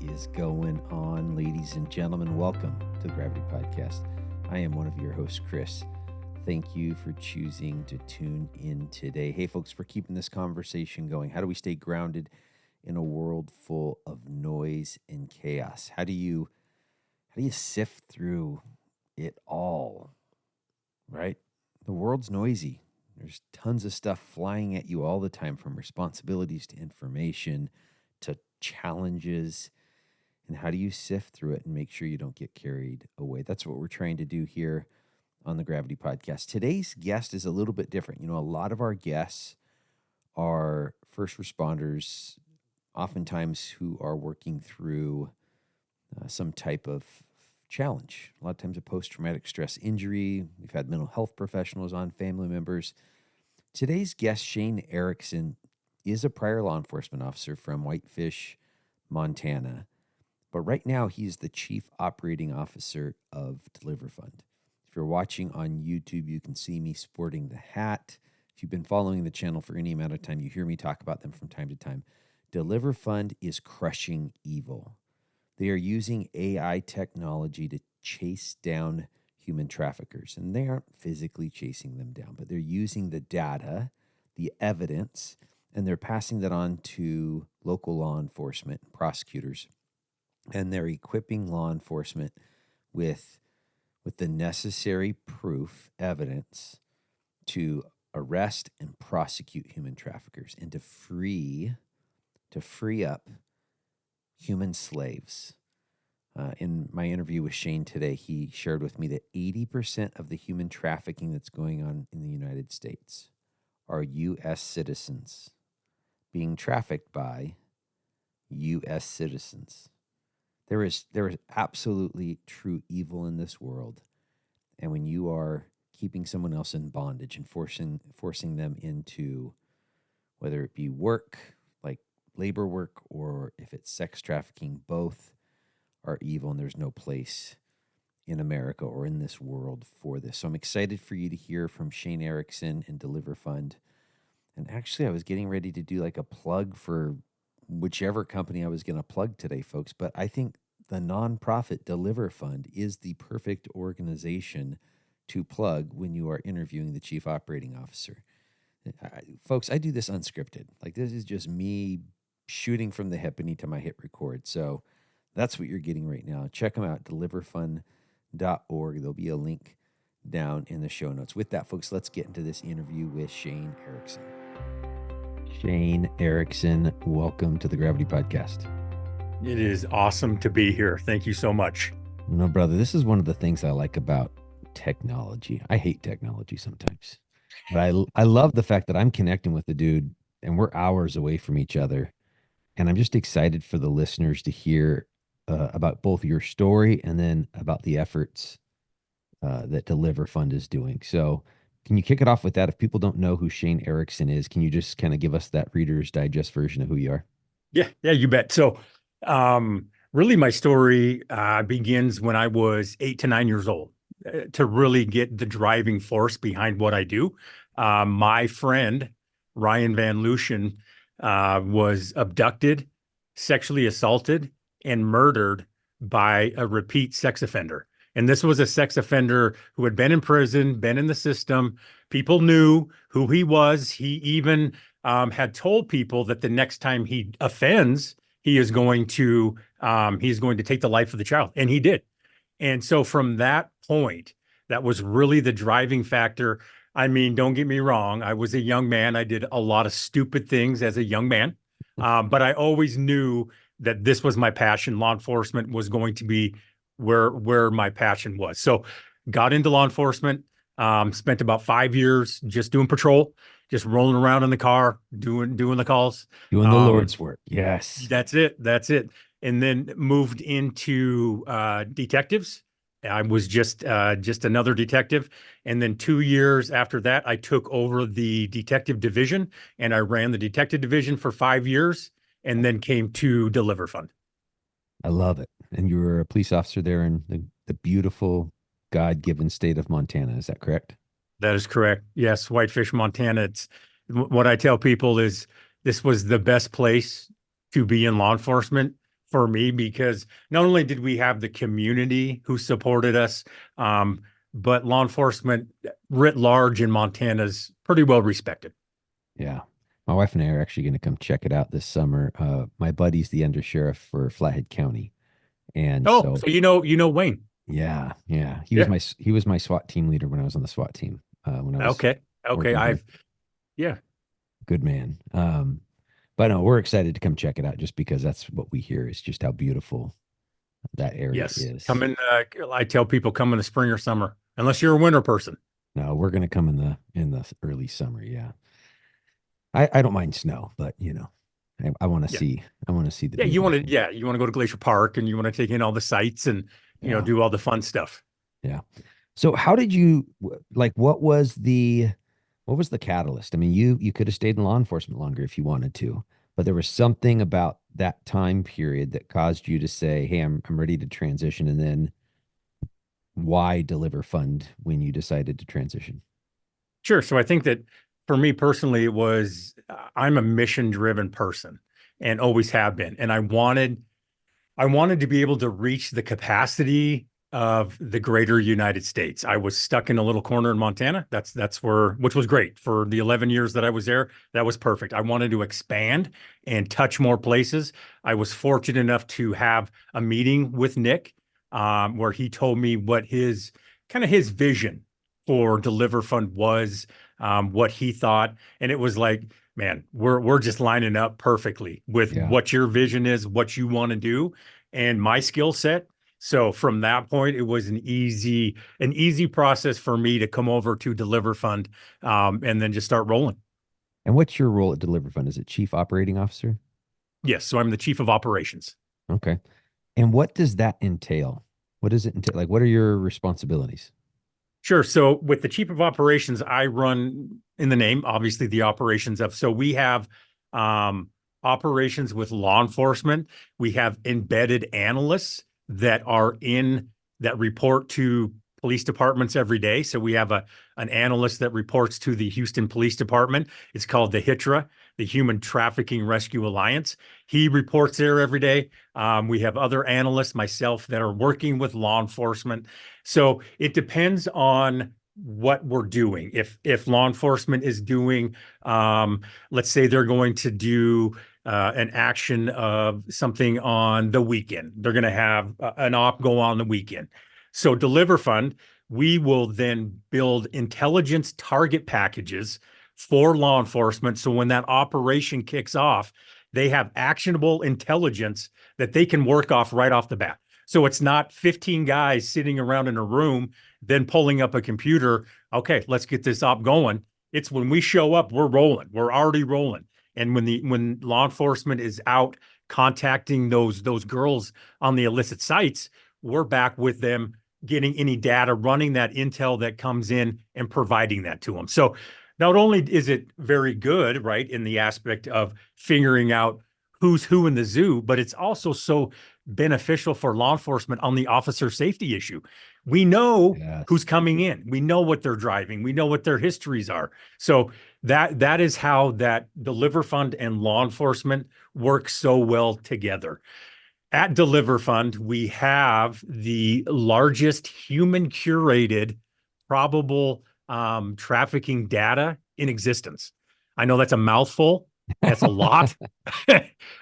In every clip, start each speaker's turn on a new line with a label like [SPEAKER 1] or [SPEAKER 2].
[SPEAKER 1] is going on, ladies and gentlemen? Welcome to the Gravity Podcast. I am one of your hosts, Chris. Thank you for choosing to tune in today. Hey, folks, we're keeping this conversation going. How do we stay grounded in a world full of noise and chaos? How do you sift through it all, right? The world's noisy. There's tons of stuff flying at you all the time, from responsibilities to information to challenges. And how do you sift through it and make sure you don't get carried away? That's what we're trying to do here on the Gravity Podcast. Today's guest is a little bit different. You know, a lot of our guests are first responders, oftentimes who are working through some type of challenge. A lot of times a post-traumatic stress injury. We've had mental health professionals on, family members. Today's guest, Shane Erickson, is a prior law enforcement officer from Whitefish, Montana. But right now, he's the chief operating officer of DeliverFund. If you're watching on YouTube, you can see me sporting the hat. If you've been following the channel for any amount of time, you hear me talk about them from time to time. DeliverFund is crushing evil. They are using AI technology to chase down human traffickers. And they aren't physically chasing them down, but they're using the data, the evidence, and they're passing that on to local law enforcement, prosecutors. And they're equipping law enforcement with the necessary proof, evidence, to arrest and prosecute human traffickers and to free up human slaves. In my interview with Shane today, he shared with me that 80% of the human trafficking that's going on in the United States are U.S. citizens being trafficked by U.S. citizens. There is absolutely true evil in this world. And when you are keeping someone else in bondage and forcing them into, whether it be work, like labor work, or if it's sex trafficking, both are evil, and there's no place in America or in this world for this. So I'm excited for you to hear from Shane Erickson and DeliverFund. And actually, I was getting ready to do like a plug for whichever company I was going to plug today, folks. But I think the nonprofit DeliverFund is the perfect organization to plug when you are interviewing the chief operating officer. Folks, I do this unscripted. Like, this is just me shooting from the hip anytime I hit record. So that's what you're getting right now. Check them out, deliverfund.org. There'll be a link down in the show notes. With that, folks, let's get into this interview with Shane Erickson. Shane Erickson, welcome to the Gravity Podcast.
[SPEAKER 2] It is awesome to be here. Thank you so much.
[SPEAKER 1] No, brother, this is one of the things I like about technology. I hate technology sometimes, but I love the fact that I'm connecting with the dude and we're hours away from each other. And I'm just excited for the listeners to hear about both your story and then about the efforts that DeliverFund is doing. So can you kick it off with that? If people don't know who Shane Erickson is, can you just kind of give us that Reader's Digest version of who you are?
[SPEAKER 2] Yeah, you bet. So really my story begins when I was 8 to 9 years old to really get the driving force behind what I do. My friend, Ryan Van Lushen, was abducted, sexually assaulted, and murdered by a repeat sex offender. And this was a sex offender who had been in prison, been in the system. People knew who he was. He even had told people that the next time he offends, he's going to take the life of the child. And he did. And so from that point, that was really the driving factor. I mean, don't get me wrong. I was a young man. I did a lot of stupid things as a young man. But I always knew that this was my passion. Law enforcement was going to be where my passion was. So got into law enforcement, spent about 5 years just doing patrol, just rolling around in the car, doing the calls.
[SPEAKER 1] Doing the Lord's work. Yes.
[SPEAKER 2] That's it. And then moved into detectives. I was just another detective. And then 2 years after that, I took over the detective division and I ran the detective division for 5 years and then came to DeliverFund.
[SPEAKER 1] I love it. And you were a police officer there in the beautiful God-given state of Montana. Is that correct?
[SPEAKER 2] That is correct. Yes. Whitefish, Montana. It's what I tell people is this was the best place to be in law enforcement for me because not only did we have the community who supported us, but law enforcement writ large in Montana is pretty well respected.
[SPEAKER 1] Yeah. My wife and I are actually going to come check it out this summer. My buddy's the undersheriff for Flathead County. And
[SPEAKER 2] Oh,
[SPEAKER 1] so,
[SPEAKER 2] so you know Wayne.
[SPEAKER 1] yeah, yeah.
[SPEAKER 2] Yeah.
[SPEAKER 1] He was my SWAT team leader when I was on the SWAT team, when I was
[SPEAKER 2] Okay. Okay.
[SPEAKER 1] working here.
[SPEAKER 2] Yeah.
[SPEAKER 1] Good man. But no, we're excited to come check it out just because that's what we hear is just how beautiful that area
[SPEAKER 2] Yes. Come
[SPEAKER 1] is.
[SPEAKER 2] in. I tell people come in the spring or summer, unless you're a winter person.
[SPEAKER 1] No, we're going to come in the early summer. Yeah. I don't mind snow, but I want to
[SPEAKER 2] Yeah.
[SPEAKER 1] see, I want to see the
[SPEAKER 2] Yeah.
[SPEAKER 1] beauty.
[SPEAKER 2] You want to go to Glacier Park and you want to take in all the sights and,
[SPEAKER 1] Yeah.
[SPEAKER 2] do all the fun stuff.
[SPEAKER 1] Yeah. So how did you like what was the catalyst? I mean, you could have stayed in law enforcement longer if you wanted to, but there was something about that time period that caused you to say, "Hey, I'm ready to transition." And then why DeliverFund when you decided to transition?
[SPEAKER 2] Sure. So I think that for me personally, it was I'm a mission driven person and always have been. And I wanted to be able to reach the capacity of the greater United States. I was stuck in a little corner in Montana. That's where, which was great for the 11 years that I was there. That was perfect. I wanted to expand and touch more places. I was fortunate enough to have a meeting with Nick, where he told me what his vision for DeliverFund was, what he thought, and it was like, man, we're just lining up perfectly with
[SPEAKER 1] Yeah.
[SPEAKER 2] what your vision is, what you want to do, and my skill set. So from that point, it was an easy process for me to come over to DeliverFund, and then just start rolling.
[SPEAKER 1] And what's your role at DeliverFund? Is it chief operating officer?
[SPEAKER 2] Yes, so I'm the chief of operations.
[SPEAKER 1] Okay. And what does that entail? What does it entail? Like, what are your responsibilities?
[SPEAKER 2] Sure. So with the chief of operations, I run in the name, obviously the operations of. So we have um, operations with law enforcement. We have embedded analysts that report to police departments every day. So we have an analyst that reports to the Houston Police Department. It's called the HITRA, the Human Trafficking Rescue Alliance. He reports there every day. We have other analysts, myself, that are working with law enforcement. So it depends on what we're doing. If law enforcement is doing, let's say they're going to do an action of something on the weekend, they're going to have an op go on the weekend. So DeliverFund, we will then build intelligence target packages for law enforcement. So when that operation kicks off, they have actionable intelligence that they can work off right off the bat. So it's not 15 guys sitting around in a room, then pulling up a computer. Okay, let's get this op going. It's when we show up, we're rolling. We're already rolling. And when law enforcement is out contacting those girls on the illicit sites, we're back with them getting any data, running that intel that comes in and providing that to them. So not only is it very good, right, in the aspect of figuring out who's who in the zoo, but it's also so beneficial for law enforcement on the officer safety issue. We know who's
[SPEAKER 1] Yes.
[SPEAKER 2] coming in. We know what they're driving. We know what their histories are. So that is how that DeliverFund and law enforcement work so well together. At DeliverFund, we have the largest human curated probable trafficking data in existence. I know that's a mouthful. That's a lot.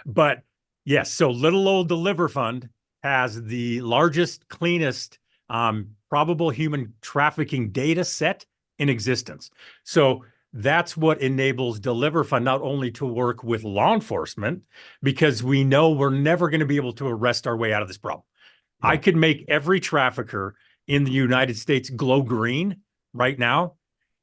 [SPEAKER 2] But yes, so little old DeliverFund has the largest, cleanest probable human trafficking data set in existence. So that's what enables DeliverFund not only to work with law enforcement, because we know we're never going to be able to arrest our way out of this problem. I
[SPEAKER 1] Yeah.
[SPEAKER 2] could make every trafficker in the United States glow green right now,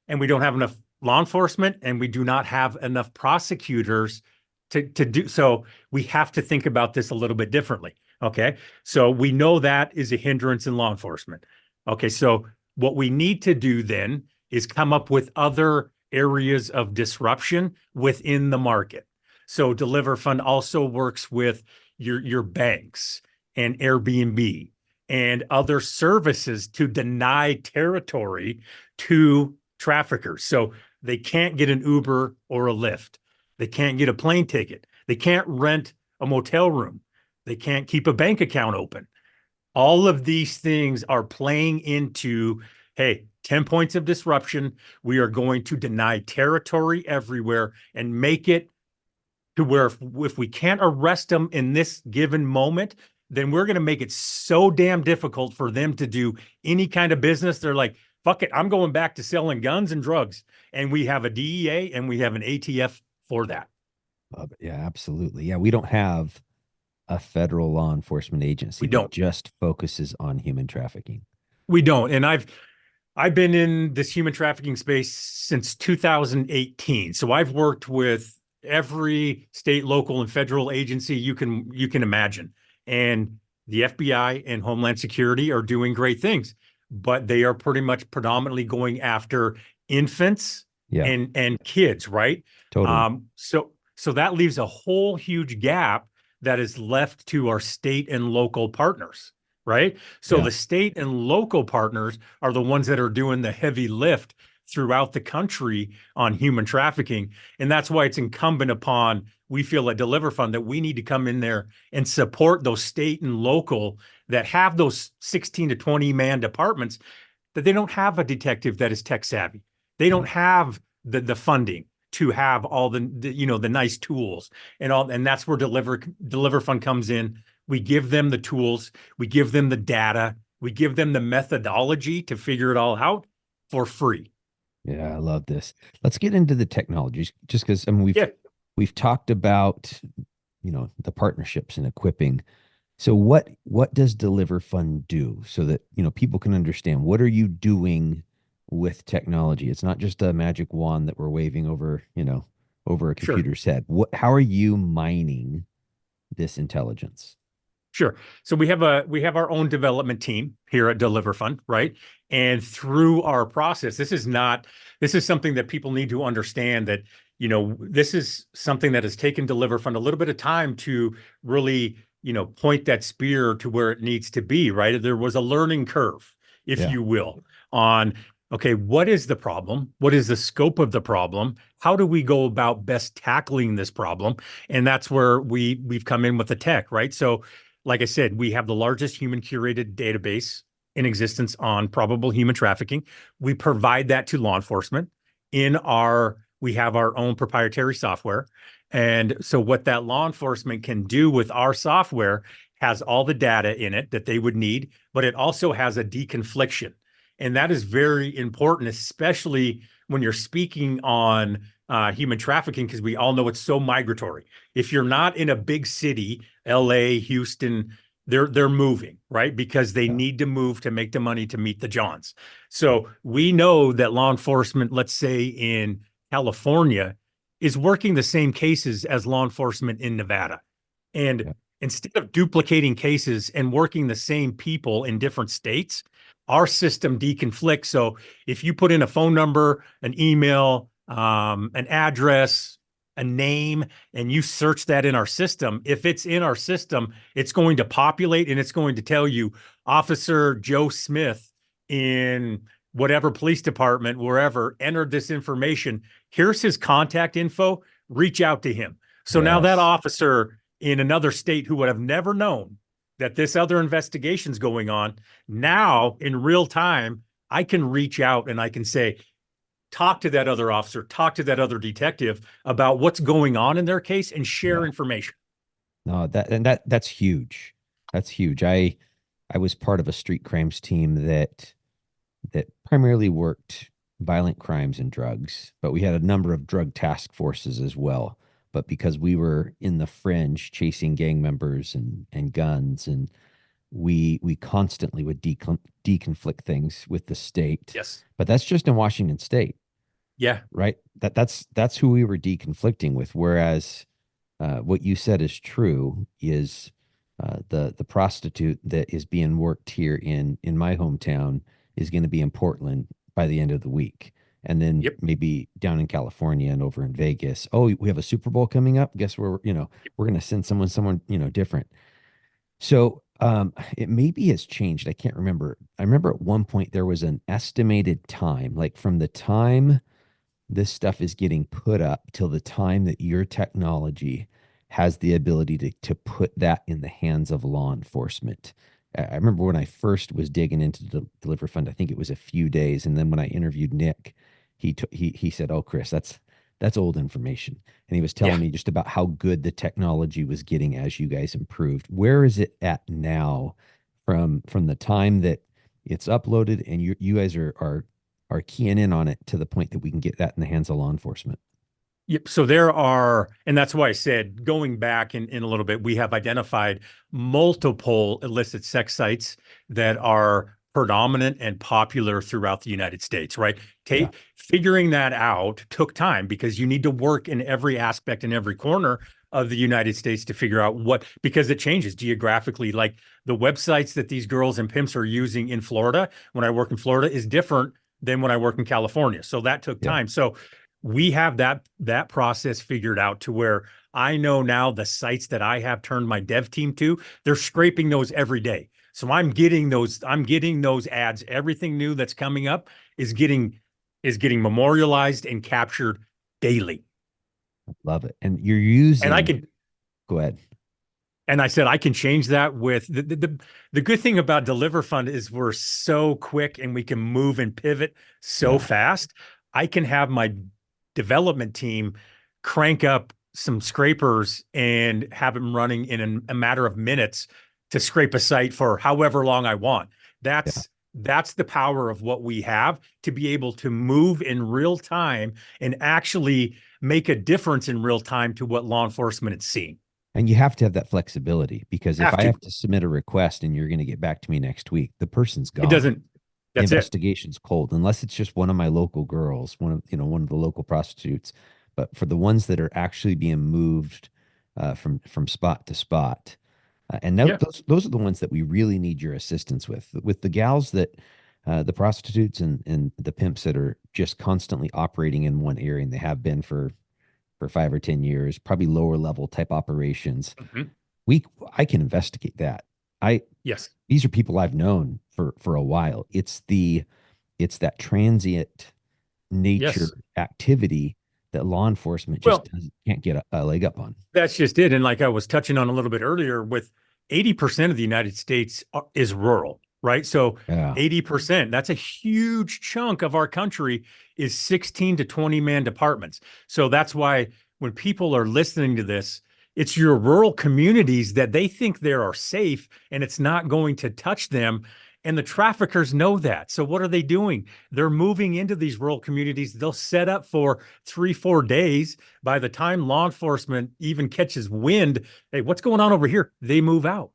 [SPEAKER 2] and we don't have enough law enforcement and we do not have enough prosecutors to do so. We have to think about this a little bit differently. Okay. So we know that is a hindrance in law enforcement. Okay. So what we need to do then is come up with other areas of disruption within the market. So DeliverFund also works with your banks and Airbnb and other services to deny territory to traffickers. So they can't get an Uber or a Lyft. They can't get a plane ticket. They can't rent a motel room. They can't keep a bank account open. All of these things are playing into, hey, 10 points of disruption. We are going to deny territory everywhere and make it to where if we can't arrest them in this given moment, then we're going to make it so damn difficult for them to do any kind of business. They're like, fuck it, I'm going back to selling guns and drugs. And we have a DEA and we have an ATF for that.
[SPEAKER 1] Yeah, absolutely. Yeah, we don't have a federal law enforcement agency
[SPEAKER 2] We
[SPEAKER 1] that
[SPEAKER 2] don't.
[SPEAKER 1] just focuses on human trafficking.
[SPEAKER 2] We don't. And I've been in this human trafficking space since 2018. So I've worked with every state, local, and federal agency you can imagine. And the FBI and Homeland Security are doing great things, but they are pretty much predominantly going after infants
[SPEAKER 1] Yeah,
[SPEAKER 2] and kids, right?
[SPEAKER 1] totally.
[SPEAKER 2] So that leaves a whole huge gap that is left to our state and local partners, right? So
[SPEAKER 1] Yeah,
[SPEAKER 2] the state and local partners are the ones that are doing the heavy lift throughout the country on human trafficking. And that's why it's incumbent upon, we feel at DeliverFund, that we need to come in there and support those state and local that have those 16 to 20 man departments, that they don't have a detective that is tech savvy. They
[SPEAKER 1] yeah,
[SPEAKER 2] don't have the funding to have all the nice tools and all. And that's where DeliverFund comes in. We give them the tools, we give them the data, we give them the methodology to figure it all out for free.
[SPEAKER 1] yeah. I love this. Let's get into the technologies, just because I mean
[SPEAKER 2] Yeah,
[SPEAKER 1] we've talked about the partnerships and equipping. So what does Deliver Fund do so that people can understand what are you doing with technology? It's not just a magic wand that we're waving over a
[SPEAKER 2] sure.
[SPEAKER 1] computer's head. How are you mining this intelligence?
[SPEAKER 2] Sure. So we have our own development team here at DeliverFund, right? And through our process, this is something that people need to understand, that this is something that has taken DeliverFund a little bit of time to really point that spear to where it needs to be, right? There was a learning curve, if
[SPEAKER 1] Yeah.
[SPEAKER 2] you will, on, okay, what is the problem? What is the scope of the problem? How do we go about best tackling this problem? And that's where we've come in with the tech, right? So like I said, we have the largest human curated database in existence on probable human trafficking. We provide that to law enforcement we have our own proprietary software. And so what that law enforcement can do with our software has all the data in it that they would need, but it also has a deconfliction. And that is very important, especially when you're speaking on human trafficking, because we all know it's so migratory. If you're not in a big city, LA, Houston, they're moving, right? Because they
[SPEAKER 1] Yeah.
[SPEAKER 2] need to move to make the money to meet the Johns. So we know that law enforcement, let's say in California, is working the same cases as law enforcement in Nevada. And
[SPEAKER 1] Yeah.
[SPEAKER 2] instead of duplicating cases and working the same people in different states, our system deconflicts. So if you put in a phone number, an email, an address, a name, and you search that in our system, if it's in our system, it's going to populate and it's going to tell you Officer Joe Smith in whatever police department, wherever, entered this information. Here's his contact info. Reach out to him. So now that
[SPEAKER 1] Yes.
[SPEAKER 2] officer in another state who would have never known that this other investigation's going on, now in real time, I can reach out and I can say, talk to that other officer, talk to that other detective about what's going on in their case and share
[SPEAKER 1] Yeah.
[SPEAKER 2] information.
[SPEAKER 1] No, that's huge. That's huge. I was part of a street crimes team that primarily worked violent crimes and drugs, but we had a number of drug task forces as well. But because we were in the fringe chasing gang members and guns, and we constantly would deconflict things with the state.
[SPEAKER 2] Yes.
[SPEAKER 1] But that's just in Washington State,
[SPEAKER 2] Yeah.
[SPEAKER 1] right? That's who we were deconflicting with. Whereas what you said is true is the prostitute that is being worked here in my hometown is going to be in Portland by the end of the week. And then
[SPEAKER 2] Yep.
[SPEAKER 1] maybe down in California and over in Vegas. Oh, we have a Super Bowl coming up. Guess where we're going to send someone different. So it maybe has changed. I can't remember. I remember at one point there was an estimated time, like from the time this stuff is getting put up till the time that your technology has the ability to put that in the hands of law enforcement. I remember when I first was digging into the DeliverFund, I think it was a few days. And then when I interviewed Nick, he said, "Oh, Chris, that's old information." And he was
[SPEAKER 2] Yeah.
[SPEAKER 1] telling me just about how good the technology was getting as you guys improved. Where is it at now from the time that it's uploaded and you guys are keying in on it to the point that we can get that in the hands of law enforcement?
[SPEAKER 2] Yep. So there are, and that's why I said going back in a little bit, we have identified multiple illicit sex sites that are predominant and popular throughout the United States, right?
[SPEAKER 1] Yeah.
[SPEAKER 2] Figuring that out took time because you need to work in every aspect in every corner of the United States to figure out because it changes geographically. Like the websites that these girls and pimps are using in Florida, when I work in Florida, is different than when I work in California. So that took
[SPEAKER 1] Yeah.
[SPEAKER 2] time. So we have that process figured out to where I know now the sites that I have turned my dev team to, they're scraping those every day. So I'm getting those ads. Everything new that's coming up is getting memorialized and captured daily.
[SPEAKER 1] Love it. And you're
[SPEAKER 2] And I
[SPEAKER 1] using,
[SPEAKER 2] can
[SPEAKER 1] go ahead.
[SPEAKER 2] And I said I can change that with the good thing about DeliverFund is we're so quick and we can move and pivot so
[SPEAKER 1] Yeah.
[SPEAKER 2] fast. I can have my development team crank up some scrapers and have them running in a matter of minutes to scrape a site for however long I want.
[SPEAKER 1] Yeah.
[SPEAKER 2] That's the power of what we have to be able to move in real time and actually make a difference in real time to what law enforcement is seeing.
[SPEAKER 1] And you have to have that flexibility because if
[SPEAKER 2] Have
[SPEAKER 1] I
[SPEAKER 2] to.
[SPEAKER 1] have to submit a request and you're going to get back to me next week, the person's
[SPEAKER 2] It
[SPEAKER 1] gone.
[SPEAKER 2] doesn't.
[SPEAKER 1] The
[SPEAKER 2] That's it.
[SPEAKER 1] investigation's cold, unless it's just one of my local girls, one of the local prostitutes. But for the ones that are actually being moved from spot to spot, and
[SPEAKER 2] Yeah.
[SPEAKER 1] those are the ones that we really need your assistance with. With the gals that the prostitutes and the pimps that are just constantly operating in one area, and they have been for 5 or 10 years, probably lower level type operations.
[SPEAKER 2] Mhm.
[SPEAKER 1] We I can investigate that. I
[SPEAKER 2] Yes.
[SPEAKER 1] These are people I've known for a while. It's that transient nature
[SPEAKER 2] Yes.
[SPEAKER 1] activity that law enforcement just
[SPEAKER 2] Well,
[SPEAKER 1] can't get a leg up on.
[SPEAKER 2] that's just it. And like I was touching on a little bit earlier, with 80% of the United States is rural, right? So
[SPEAKER 1] Yeah.
[SPEAKER 2] 80%, that's a huge chunk of our country is 16 to 20 man departments. So that's why when people are listening to this, it's your rural communities that they think they are safe and it's not going to touch them. And the traffickers know that. So what are they doing? They're moving into these rural communities. They'll set up for 3, 4 days. By the time law enforcement even catches wind, hey, what's going on over here? They move out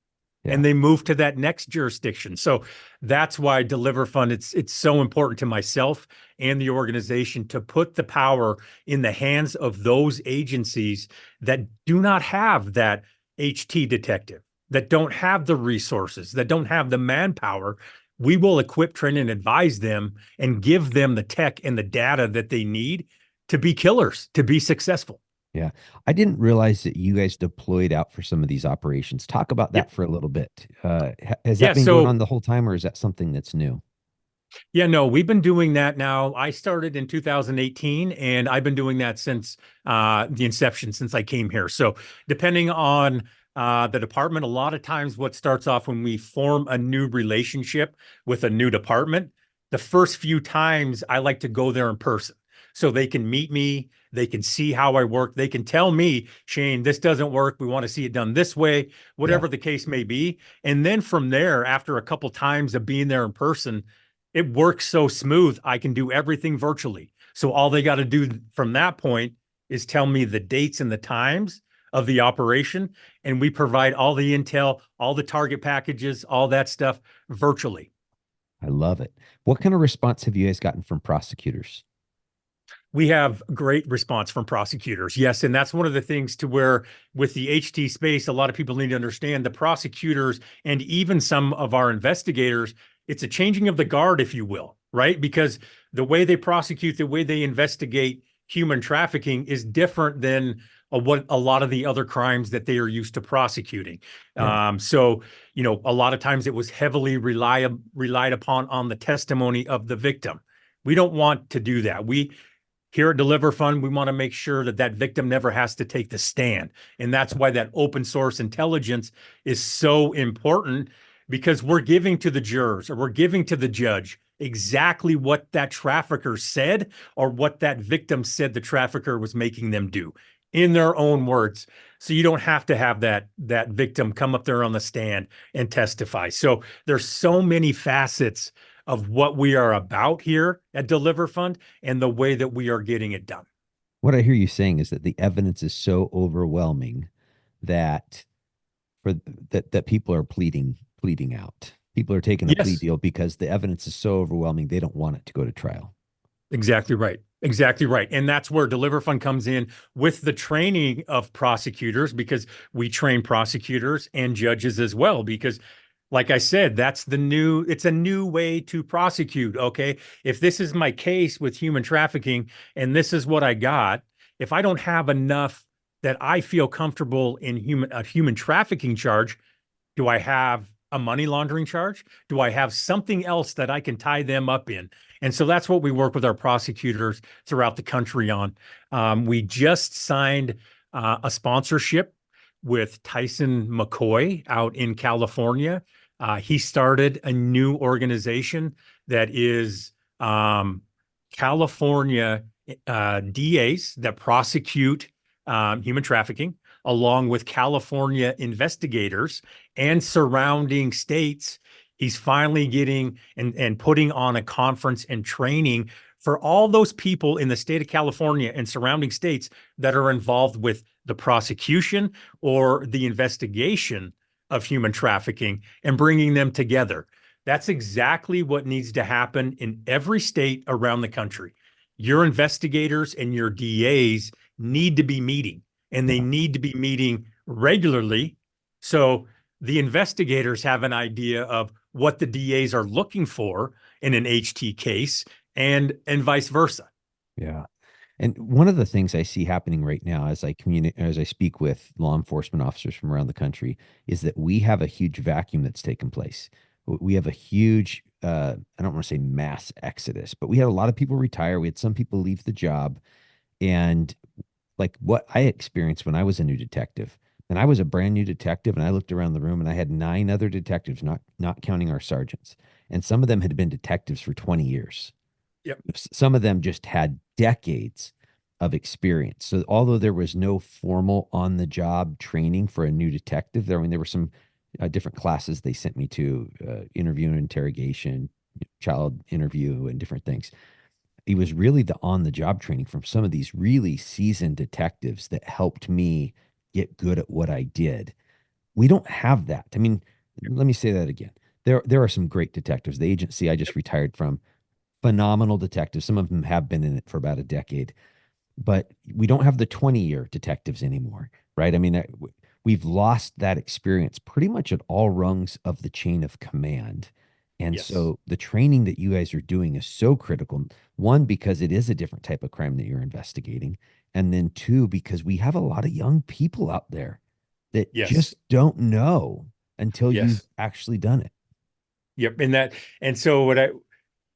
[SPEAKER 1] Yeah.
[SPEAKER 2] and they move to that next jurisdiction. So that's why DeliverFund, it's so important to myself and the organization to put the power in the hands of those agencies that do not have that HT detective, that don't have the resources, that don't have the manpower. We will equip, train, and advise them and give them the tech and the data that they need to be killers, to be successful.
[SPEAKER 1] Yeah. I didn't realize that you guys deployed out for some of these operations. Talk about that
[SPEAKER 2] Yep.
[SPEAKER 1] for a little bit. Has that
[SPEAKER 2] Yeah.
[SPEAKER 1] been going on
[SPEAKER 2] So,
[SPEAKER 1] the whole time, or is that something that's new?
[SPEAKER 2] yeah, no, we've been doing that now. I started in 2018, and I've been doing that since the inception, since I came here. So, depending on the department, a lot of times what starts off when we form a new relationship with a new department, the first few times I like to go there in person so they can meet me, they can see how I work, they can tell me, Shane, this doesn't work. We want to see it done this way,
[SPEAKER 1] Yeah.
[SPEAKER 2] whatever the case may be. And then from there, after a couple times of being there in person, it works so smooth. I can do everything virtually. So all they got to do from that point is tell me the dates and the times of the operation. And we provide all the intel, all the target packages, all that stuff virtually.
[SPEAKER 1] I love it. What kind of response have you guys gotten from prosecutors?
[SPEAKER 2] We have great response from prosecutors. Yes. And that's one of the things to where with the HT space, a lot of people need to understand the prosecutors and even some of our investigators, it's a changing of the guard, if you will, right? Because the way they prosecute, the way they investigate human trafficking is different than what a lot of the other crimes that they are used to prosecuting.
[SPEAKER 1] Yeah.
[SPEAKER 2] So, a lot of times it was heavily relied upon on the testimony of the victim. We don't want to do that. Here at DeliverFund, we want to make sure that that victim never has to take the stand. And that's why that open source intelligence is so important, because we're giving to the jurors or we're giving to the judge exactly what that trafficker said or what that victim said the trafficker was making them do in their own words. So you don't have to have that victim come up there on the stand and testify. So there's so many facets of what we are about here at DeliverFund and the way that we are getting it done.
[SPEAKER 1] What I hear you saying is that the evidence is so overwhelming that for that people are pleading out. People are taking a plea
[SPEAKER 2] Yes,
[SPEAKER 1] deal because the evidence is so overwhelming they don't want it to go to trial.
[SPEAKER 2] exactly right. Exactly right. And that's where DeliverFund comes in with the training of prosecutors, because we train prosecutors and judges as well. Because, like I said, it's a new way to prosecute. Okay. If this is my case with human trafficking and this is what I got, if I don't have enough that I feel comfortable in a human trafficking charge, do I have a money laundering charge? Do I have something else that I can tie them up in? And so that's what we work with our prosecutors throughout the country on. We just signed a sponsorship with Tyson McCoy out in California. He started a new organization that is California DAs that prosecute human trafficking, along with California investigators and surrounding states. He's finally getting and putting on a conference and training for all those people in the state of California and surrounding states that are involved with the prosecution or the investigation of human trafficking and bringing them together. That's exactly what needs to happen in every state around the country. Your investigators and your DAs need to be meeting, and they
[SPEAKER 1] Yeah.
[SPEAKER 2] need to be meeting regularly. So the investigators have an idea of what the DAs are looking for in an HT case, and vice versa.
[SPEAKER 1] Yeah. And one of the things I see happening right now as as I speak with law enforcement officers from around the country is that we have a huge vacuum that's taken place. We have a huge, I don't want to say mass exodus, but we had a lot of people retire. We had some people leave the job. And like what I experienced when I was a new detective, and I was a brand new detective, and I looked around the room and I had 9 other detectives, not counting our sergeants. And some of them had been detectives for 20 years.
[SPEAKER 2] Yep.
[SPEAKER 1] Some of them just had decades of experience. So although there was no formal on the job training for a new detective, there were some different classes they sent me to, interview and interrogation, child interview, and different things. It was really the on the job training from some of these really seasoned detectives that helped me get good at what I did. We don't have that. I mean, let me say that again. There are some great detectives. The agency I just retired from, phenomenal detectives. Some of them have been in it for about a decade, but we don't have the 20-year detectives anymore, right? I mean, we've lost that experience pretty much at all rungs of the chain of command. And
[SPEAKER 2] Yes.
[SPEAKER 1] so the training that you guys are doing is so critical. One, because it is a different type of crime that you're investigating. And then two, because we have a lot of young people out there that
[SPEAKER 2] Yes.
[SPEAKER 1] just don't know until you've
[SPEAKER 2] Yes.
[SPEAKER 1] actually done it.
[SPEAKER 2] Yep. And so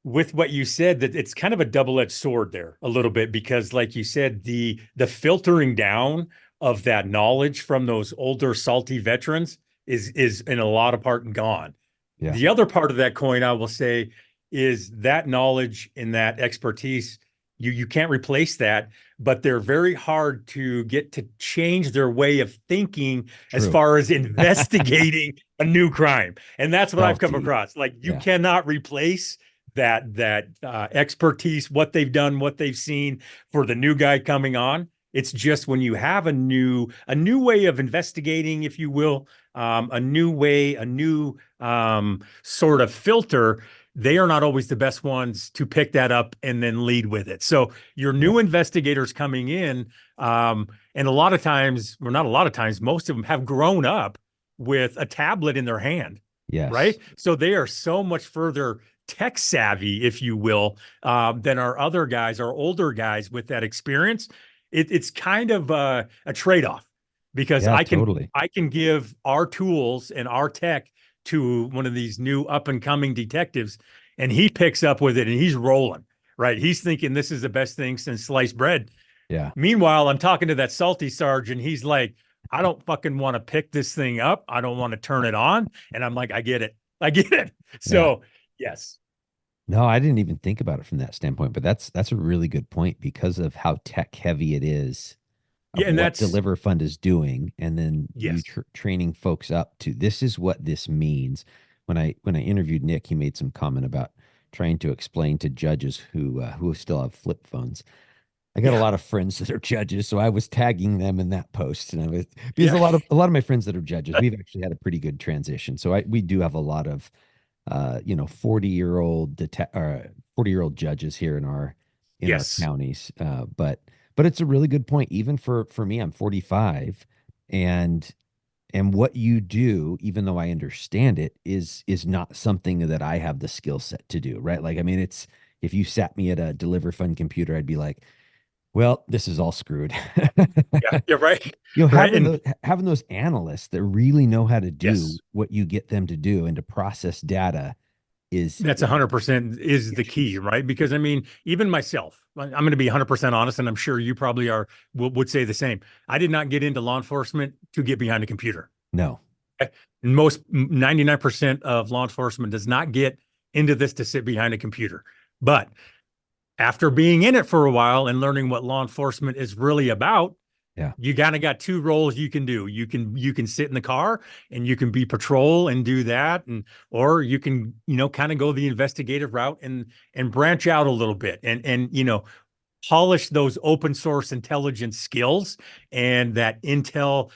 [SPEAKER 2] with what you said, that it's kind of a double-edged sword there a little bit, because like you said, the filtering down of that knowledge from those older salty veterans is in a lot of part gone.
[SPEAKER 1] Yeah.
[SPEAKER 2] The other part of that coin, I will say, is that knowledge and that expertise, you can't replace that, but they're very hard to get to change their way of thinking as
[SPEAKER 1] True.
[SPEAKER 2] far as investigating a new crime. And that's what I've come
[SPEAKER 1] Salty.
[SPEAKER 2] across. Like, you
[SPEAKER 1] Yeah.
[SPEAKER 2] cannot replace that expertise, what they've done, what they've seen, for the new guy coming on. It's just when you have a new way of investigating, if you will, a new way, a new sort of filter, they are not always the best ones to pick that up and then lead with it. So your
[SPEAKER 1] Yeah.
[SPEAKER 2] new investigators coming in, and a lot of times, well, not a lot of times, most of them have grown up with a tablet in their hand,
[SPEAKER 1] Yes.
[SPEAKER 2] right? So they are so much further tech savvy, if you will, than our other guys, our older guys with that experience. It's kind of a trade-off, because
[SPEAKER 1] Yeah,
[SPEAKER 2] I can
[SPEAKER 1] totally.
[SPEAKER 2] I can give our tools and our tech to one of these new up and coming detectives, and he picks up with it and he's rolling. right? He's thinking this is the best thing since sliced bread.
[SPEAKER 1] Yeah.
[SPEAKER 2] Meanwhile, I'm talking to that salty Sarge, and he's like, I don't fucking want to pick this thing up. I don't want to turn it on. And I'm like, I get it. I get it.
[SPEAKER 1] Yeah.
[SPEAKER 2] So, yes.
[SPEAKER 1] No, I didn't even think about it from that standpoint, but that's a really good point because of how tech heavy it is
[SPEAKER 2] Yeah.
[SPEAKER 1] of
[SPEAKER 2] And
[SPEAKER 1] what
[SPEAKER 2] that's,
[SPEAKER 1] DeliverFund is doing, and then you
[SPEAKER 2] yes.
[SPEAKER 1] training folks up to this is what this means. When I interviewed Nick, he made some comment about trying to explain to judges who still have flip phones. I got a
[SPEAKER 2] Yeah.
[SPEAKER 1] lot of friends that are judges, so I was tagging them in that post, and I was because
[SPEAKER 2] Yeah.
[SPEAKER 1] a lot of my friends that are judges, we've actually had a pretty good transition. So we do have a lot of 40-year-old 40-year-old judges here in our
[SPEAKER 2] Yes.
[SPEAKER 1] counties. But it's a really good point. Even for me, I'm 45, and what you do, even though I understand it, is not something that I have the skill set to do, right? Like, I mean, it's if you sat me at a DeliverFund computer, I'd be like, well, this is all screwed.
[SPEAKER 2] Yeah. You're right. Right.
[SPEAKER 1] Having
[SPEAKER 2] And
[SPEAKER 1] those analysts that really know how to do
[SPEAKER 2] yes.
[SPEAKER 1] what you get them to do and to process data is
[SPEAKER 2] That's 100% is the key,
[SPEAKER 1] huge.
[SPEAKER 2] right? Because I mean, even myself, I'm going to be 100% honest, and I'm sure you probably are would say the same. I did not get into law enforcement to get behind a computer.
[SPEAKER 1] No.
[SPEAKER 2] Most 99% of law enforcement does not get into this to sit behind a computer. But after being in it for a while and learning what law enforcement is really about,
[SPEAKER 1] Yeah.
[SPEAKER 2] you kind of got two roles you can do. You can sit in the car and you can be patrol and do that, and or you can kind of go the investigative route and branch out a little bit and polish those open source intelligence skills and that intel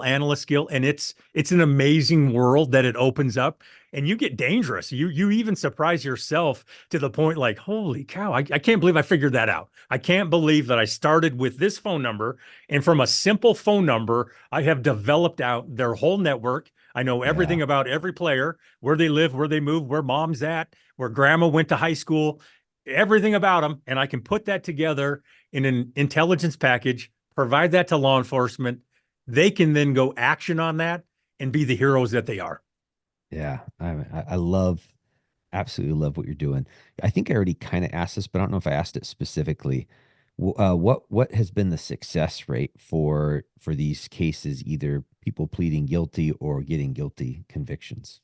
[SPEAKER 2] analyst skill. And it's an amazing world that it opens up, and you get dangerous. You even surprise yourself to the point like, holy cow, I can't believe I figured that out. I can't believe that I started with this phone number, and from a simple phone number I have developed out their whole network. I know
[SPEAKER 1] Yeah.
[SPEAKER 2] everything about every player, where they live, where they move, where mom's at, where grandma went to high school, everything about them. And I can put that together in an intelligence package, provide that to law enforcement. They can then go action on that and be the heroes that they are.
[SPEAKER 1] Yeah. I love, absolutely love what you're doing. I think I already kind of asked this, but I don't know if I asked it specifically. What has been the success rate for these cases, either people pleading guilty or getting guilty convictions?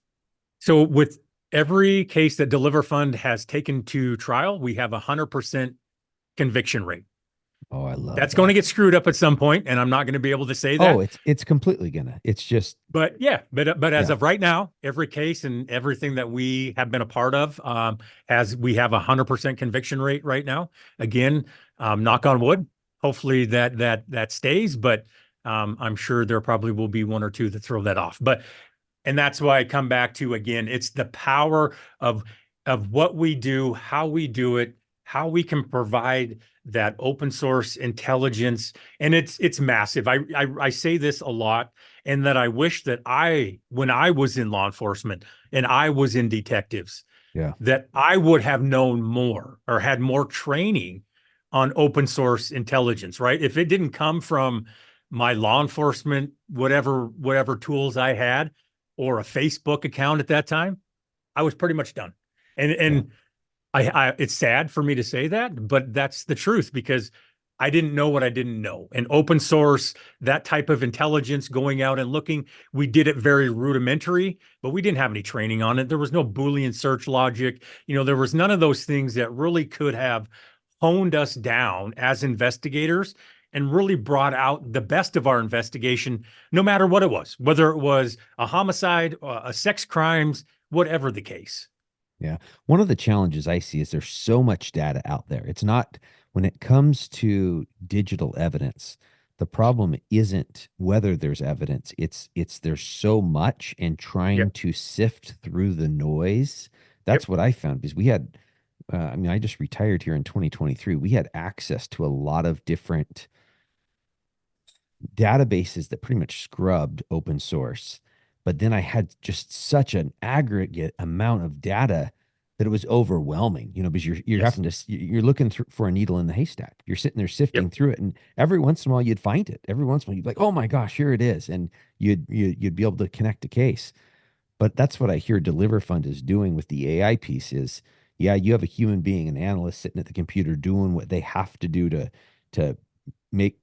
[SPEAKER 2] So with every case that DeliverFund has taken to trial, we have 100% conviction rate.
[SPEAKER 1] Oh, I love
[SPEAKER 2] That's going to
[SPEAKER 1] that.
[SPEAKER 2] get screwed up at some point, and I'm not going to be able to say
[SPEAKER 1] Oh,
[SPEAKER 2] that.
[SPEAKER 1] it's completely gonna. It's just
[SPEAKER 2] But yeah, but as
[SPEAKER 1] yeah.
[SPEAKER 2] of right now, every case and everything that we have been a part of, has we have 100% conviction rate right now. Again, knock on wood. Hopefully that stays, but I'm sure there probably will be one or two that throw that off. But and that's why I come back to, again, it's the power of what we do, how we do it, how we can provide that open source intelligence. And it's massive. I say this a lot, and that I wish that when I was in law enforcement and I was in detectives,
[SPEAKER 1] Yeah.
[SPEAKER 2] that I would have known more or had more training on open source intelligence, right? If it didn't come from my law enforcement, whatever tools I had, or a Facebook account at that time, I was pretty much done. And
[SPEAKER 1] Yeah.
[SPEAKER 2] and I it's sad for me to say that, but that's the truth, because I didn't know what I didn't know. And open source, that type of intelligence, going out and looking, we did it very rudimentary, but we didn't have any training on it. There was no Boolean search logic. There was none of those things that really could have honed us down as investigators and really brought out the best of our investigation, no matter what it was, whether it was a homicide, a sex crimes, whatever the case.
[SPEAKER 1] Yeah. One of the challenges I see is there's so much data out there. It's not when it comes to digital evidence, the problem isn't whether there's evidence. It's there's so much and trying
[SPEAKER 2] Yep.
[SPEAKER 1] to sift through the noise.
[SPEAKER 2] Yep.
[SPEAKER 1] That's what I found because we had I mean, I just retired here in 2023. We had access to a lot of different databases that pretty much scrubbed open source. But then I had just such an aggregate amount of data that it was overwhelming, because you're
[SPEAKER 2] Yes.
[SPEAKER 1] having to you're looking through for a needle in the haystack. You're sitting there sifting
[SPEAKER 2] Yep.
[SPEAKER 1] through it, and every once in a while you'd find it. Every once in a while you'd be like, "Oh my gosh, here it is," and you'd be able to connect a case. But that's what I hear DeliverFund is doing with the AI piece is, Yeah, you have a human being, an analyst sitting at the computer doing what they have to do to make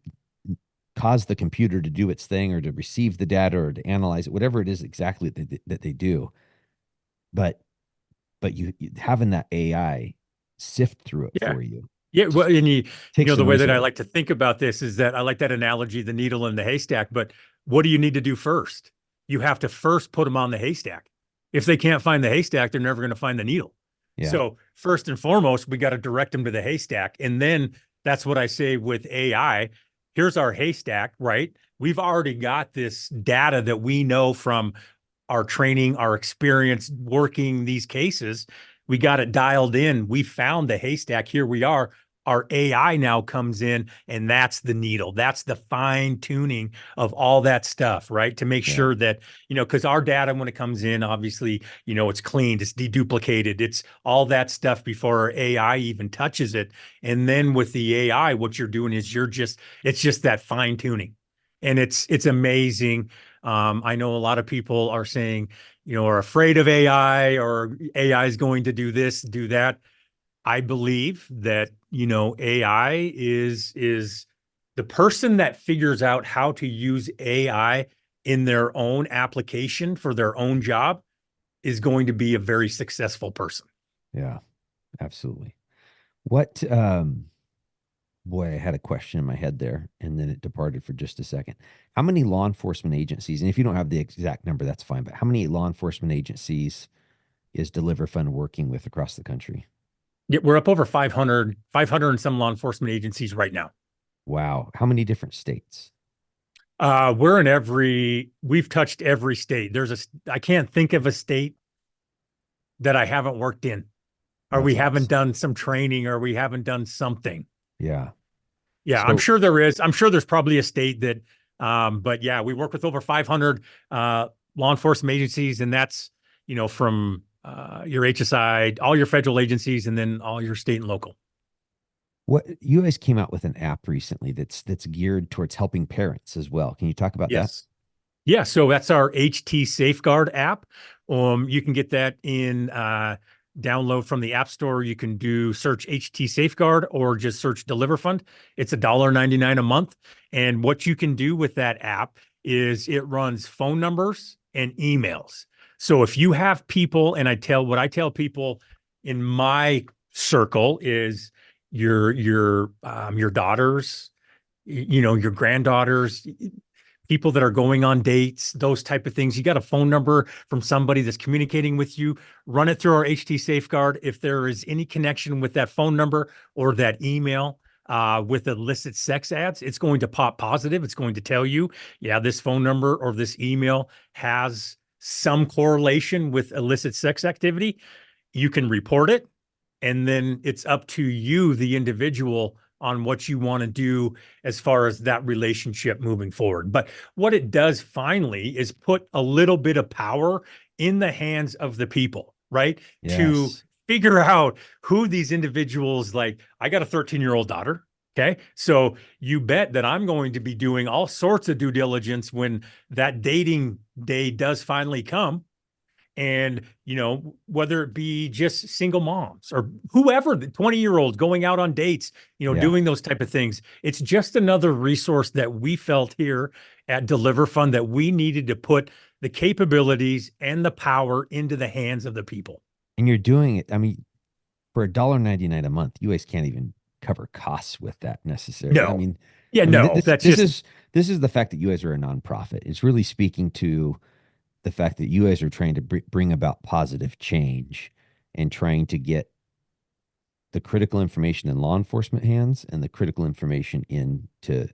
[SPEAKER 1] cause the computer to do its thing or to receive the data or to analyze it, whatever it is exactly that they do. But you having that AI sift through it
[SPEAKER 2] Yeah.
[SPEAKER 1] for you
[SPEAKER 2] Yeah, well,
[SPEAKER 1] just
[SPEAKER 2] and
[SPEAKER 1] takes the
[SPEAKER 2] the way
[SPEAKER 1] noise
[SPEAKER 2] that I
[SPEAKER 1] away.
[SPEAKER 2] like to think about this is that I like that analogy, the needle in the haystack. But what do you need to do first? You have to first put them on the haystack. If they can't find the haystack, they're never going to find the needle.
[SPEAKER 1] Yeah,
[SPEAKER 2] So first and foremost, we got to direct them to the haystack, and then that's what I say with AI. Here's our haystack, right? We've already got this data that we know from our training, our experience working these cases. We got it dialed in. We found the haystack. Here we are. Our AI now comes in, and that's the needle. That's the fine tuning of all that stuff, right? To make
[SPEAKER 1] yeah,
[SPEAKER 2] sure that, because our data, when it comes in, obviously, it's cleaned, it's deduplicated, it's all that stuff before our AI even touches it. And then with the AI, what you're doing is it's just that fine tuning. And it's amazing. I know a lot of people are saying, are afraid of AI or AI is going to do this, do that. I believe that, AI is the person that figures out how to use AI in their own application for their own job is going to be a very successful person.
[SPEAKER 1] yeah, absolutely. What boy, I had a question in my head there and then it departed for just a second. How many law enforcement agencies, and if you don't have the exact number, that's fine, but how many law enforcement agencies is DeliverFund working with across the country?
[SPEAKER 2] Yeah, we're up over 500 and some law enforcement agencies right now.
[SPEAKER 1] Wow. How many different states?
[SPEAKER 2] We've touched every state. I can't think of a state that I haven't worked in, or we
[SPEAKER 1] That's
[SPEAKER 2] haven't
[SPEAKER 1] awesome.
[SPEAKER 2] done some training, or we haven't done something.
[SPEAKER 1] Yeah.
[SPEAKER 2] Yeah, I'm
[SPEAKER 1] So
[SPEAKER 2] sure there is. I'm sure there's probably a state that, but yeah, we work with over 500 law enforcement agencies, and that's, from your HSI, all your federal agencies, and then all your state and local.
[SPEAKER 1] what you guys came out with an app recently that's geared towards helping parents as well. Can you talk about that?
[SPEAKER 2] Yes. Yeah, so that's our HT Safeguard app. You can get that in download from the App Store. You can do search HT Safeguard or just search DeliverFund. It's $1.99 a month. And what you can do with that app is it runs phone numbers and emails. So if you have people, and what I tell people in my circle is your daughters, your granddaughters, people that are going on dates, those type of things. You got a phone number from somebody that's communicating with you, run it through our HT Safeguard. If there is any connection with that phone number or that email with illicit sex ads, it's going to pop positive. It's going to tell you, yeah, this phone number or this email has some correlation with illicit sex activity. You can report it, and then it's up to you, the individual, on what you want to do as far as that relationship moving forward. But what it does finally is put a little bit of power in the hands of the people, right? To
[SPEAKER 1] Yes.
[SPEAKER 2] figure out who these individuals, like, I got a 13-year-old daughter. Okay. So you bet that I'm going to be doing all sorts of due diligence when that dating day does finally come. And, whether it be just single moms or whoever, the 20-year-olds going out on dates,
[SPEAKER 1] Yeah.
[SPEAKER 2] doing those type of things, it's just another resource that we felt here at DeliverFund that we needed to put the capabilities and the power into the hands of the people.
[SPEAKER 1] And you're doing it. I mean, for $1.99 a month, you guys can't even cover costs with that necessarily.
[SPEAKER 2] No. Yeah,
[SPEAKER 1] I mean,
[SPEAKER 2] no, that's
[SPEAKER 1] this
[SPEAKER 2] just
[SPEAKER 1] is this is the fact that you guys are a nonprofit. It's really speaking to the fact that you guys are trying to bring about positive change and trying to get the critical information in law enforcement hands and the critical information into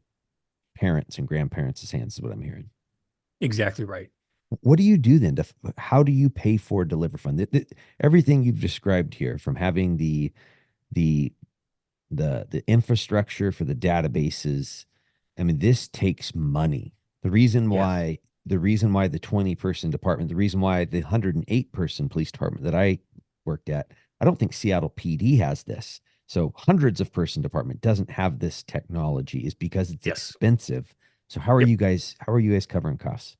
[SPEAKER 1] parents and grandparents' hands is what I'm hearing.
[SPEAKER 2] exactly right.
[SPEAKER 1] What do you do then? How do you pay for DeliverFund? Everything you've described here, from having the the infrastructure for the databases. I mean, this takes money. The reason
[SPEAKER 2] Yes.
[SPEAKER 1] why the reason why the 20-person department, the reason why the 108-person police department that I worked at, I don't think Seattle PD has this. So hundreds of person department doesn't have this technology is because it's
[SPEAKER 2] Yes.
[SPEAKER 1] expensive. So
[SPEAKER 2] Yep.
[SPEAKER 1] how are you guys covering costs?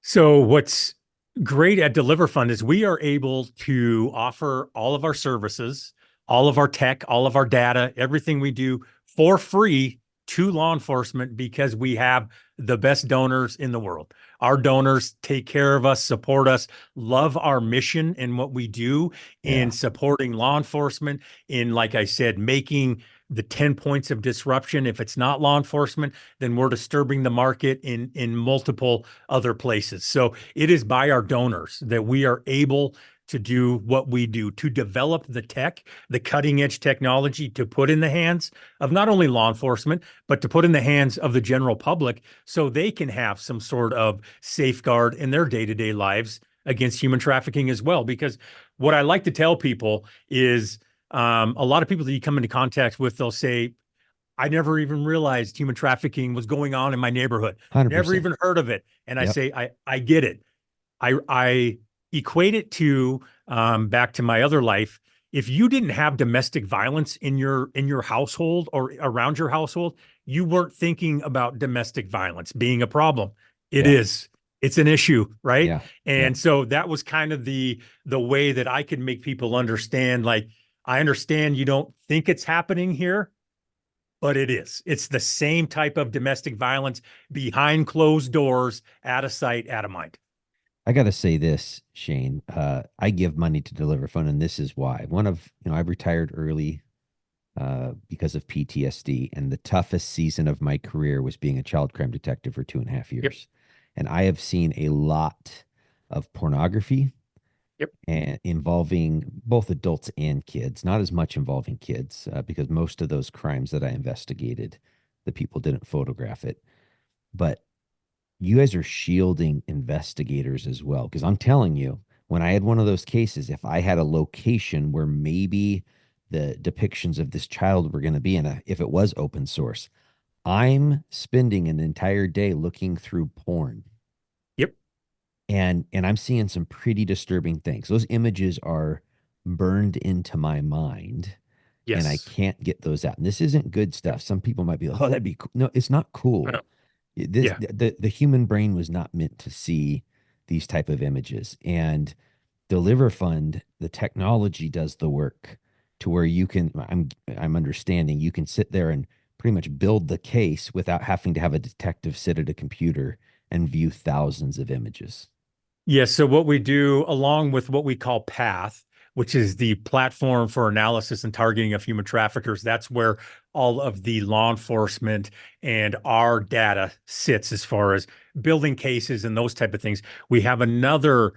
[SPEAKER 2] So what's great at DeliverFund is we are able to offer all of our services, all of our tech, all of our data, everything we do for free to law enforcement because we have the best donors in the world. Our donors take care of us, support us, love our mission and what we do in
[SPEAKER 1] Yeah.
[SPEAKER 2] supporting law enforcement, in, like I said, making the 10 points of disruption. If it's not law enforcement, then we're disturbing the market in multiple other places. So it is by our donors that we are able to do what we do, to develop the tech, the cutting edge technology to put in the hands of not only law enforcement, but to put in the hands of the general public so they can have some sort of safeguard in their day-to-day lives against human trafficking as well. Because what I like to tell people is a lot of people that you come into contact with, they'll say, I never even realized human trafficking was going on in my neighborhood. Never
[SPEAKER 1] 100%.
[SPEAKER 2] even heard of it. And I
[SPEAKER 1] Yep.
[SPEAKER 2] say, I get it. I equate it to back to my other life. If you didn't have domestic violence in your household or around your household, you weren't thinking about domestic violence being a problem. It
[SPEAKER 1] Yeah.
[SPEAKER 2] is. It's an issue, right?
[SPEAKER 1] Yeah. Yep.
[SPEAKER 2] And so that was kind of the way that I could make people understand, like, I understand you don't think it's happening here, but it is. It's the same type of domestic violence behind closed doors, out of sight, out of mind.
[SPEAKER 1] I got to say this, Shane. I give money to DeliverFund, and this is why. I've retired early because of PTSD, and the toughest season of my career was being a child crime detective for 2.5 years.
[SPEAKER 2] Yep.
[SPEAKER 1] And I have seen a lot of pornography
[SPEAKER 2] Yep.
[SPEAKER 1] and involving both adults and kids, not as much involving kids, because most of those crimes that I investigated, the people didn't photograph it. But you guys are shielding investigators as well. Because I'm telling you, when I had one of those cases, if I had a location where maybe the depictions of this child were going to be if it was open source, I'm spending an entire day looking through porn,
[SPEAKER 2] Yep.
[SPEAKER 1] and I'm seeing some pretty disturbing things. Those images are burned into my mind, and I
[SPEAKER 2] Yes.
[SPEAKER 1] can't get those out. And this isn't good stuff. Some people might be like, "Oh, that'd be cool." No, it's not
[SPEAKER 2] Uh,
[SPEAKER 1] cool. This
[SPEAKER 2] Yeah.
[SPEAKER 1] the human brain was not meant to see these type of images. And DeliverFund, the technology does the work to where I'm understanding you can sit there and pretty much build the case without having to have a detective sit at a computer and view thousands of images.
[SPEAKER 2] Yeah. So what we do, along with what we call PATH, which is the platform for analysis and targeting of human traffickers, that's where all of the law enforcement and our data sits as far as building cases and those type of things. We have another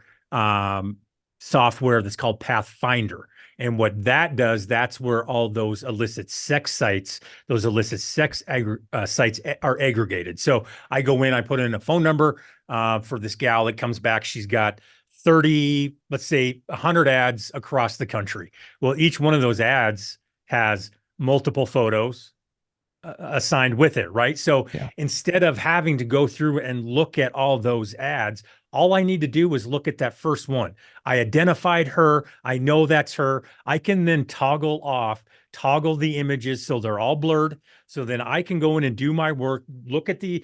[SPEAKER 2] software that's called Pathfinder. And what that does, that's where all those illicit sex sites, those illicit sex sites are aggregated. So I go in, I put in a phone number for this gal that comes back. She's got 30, let's say 100 ads across the country. Well, each one of those ads has multiple photos assigned with it, right? So
[SPEAKER 1] Yeah.
[SPEAKER 2] instead of having to go through and look at all those ads, all I need to do is look at that first one. I identified her. I know that's her. I can then toggle the images so they're all blurred. So then I can go in and do my work, look at the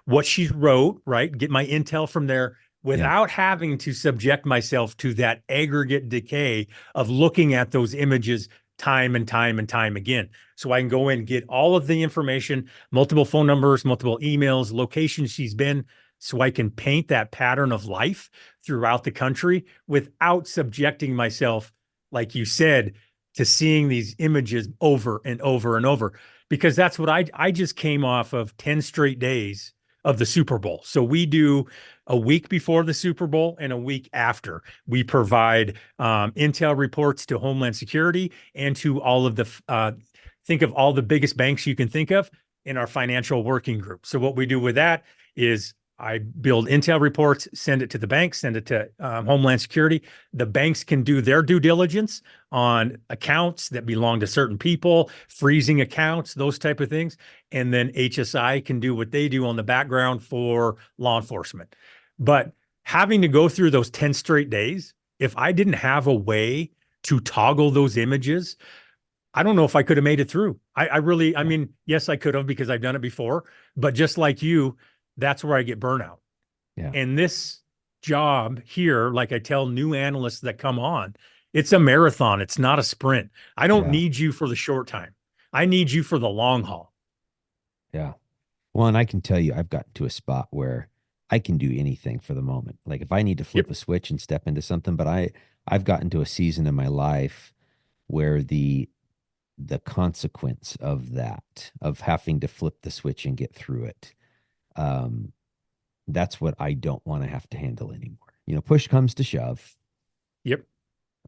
[SPEAKER 2] what she wrote, right? Get my intel from there
[SPEAKER 1] Yeah.
[SPEAKER 2] without having to subject myself to that aggregate decay of looking at those images time and time and time again. So I can go in and get all of the information, multiple phone numbers, multiple emails, locations she's been, so I can paint that pattern of life throughout the country without subjecting myself, like you said, to seeing these images over and over and over. Because that's what I just came off of 10 straight days of the Super Bowl. So we do a week before the Super Bowl and a week after. We provide intel reports to Homeland Security and to all of think of all the biggest banks you can think of in our financial working group. So what we do with that is I build intel reports, send it to the banks, send it to Homeland Security. The banks can do their due diligence on accounts that belong to certain people, freezing accounts, those type of things. And then HSI can do what they do on the background for law enforcement. But having to go through those 10 straight days, if I didn't have a way to toggle those images, I don't know if I could have made it through. I
[SPEAKER 1] Yeah.
[SPEAKER 2] mean, yes, I could have because I've done it before, but just like you, that's where I get burnout.
[SPEAKER 1] Yeah.
[SPEAKER 2] And this job here, like I tell new analysts that come on, it's a marathon. It's not a sprint. I don't
[SPEAKER 1] Yeah.
[SPEAKER 2] need you for the short time. I need you for the long haul.
[SPEAKER 1] Yeah. Well, and I can tell you, I've gotten to a spot where I can do anything for the moment. Like if I need to flip
[SPEAKER 2] Yep.
[SPEAKER 1] a switch and step into something, but I've gotten to a season in my life where the consequence of that, of having to flip the switch and get through it, um, that's what I don't want to have to handle anymore. Push comes to shove,
[SPEAKER 2] Yep.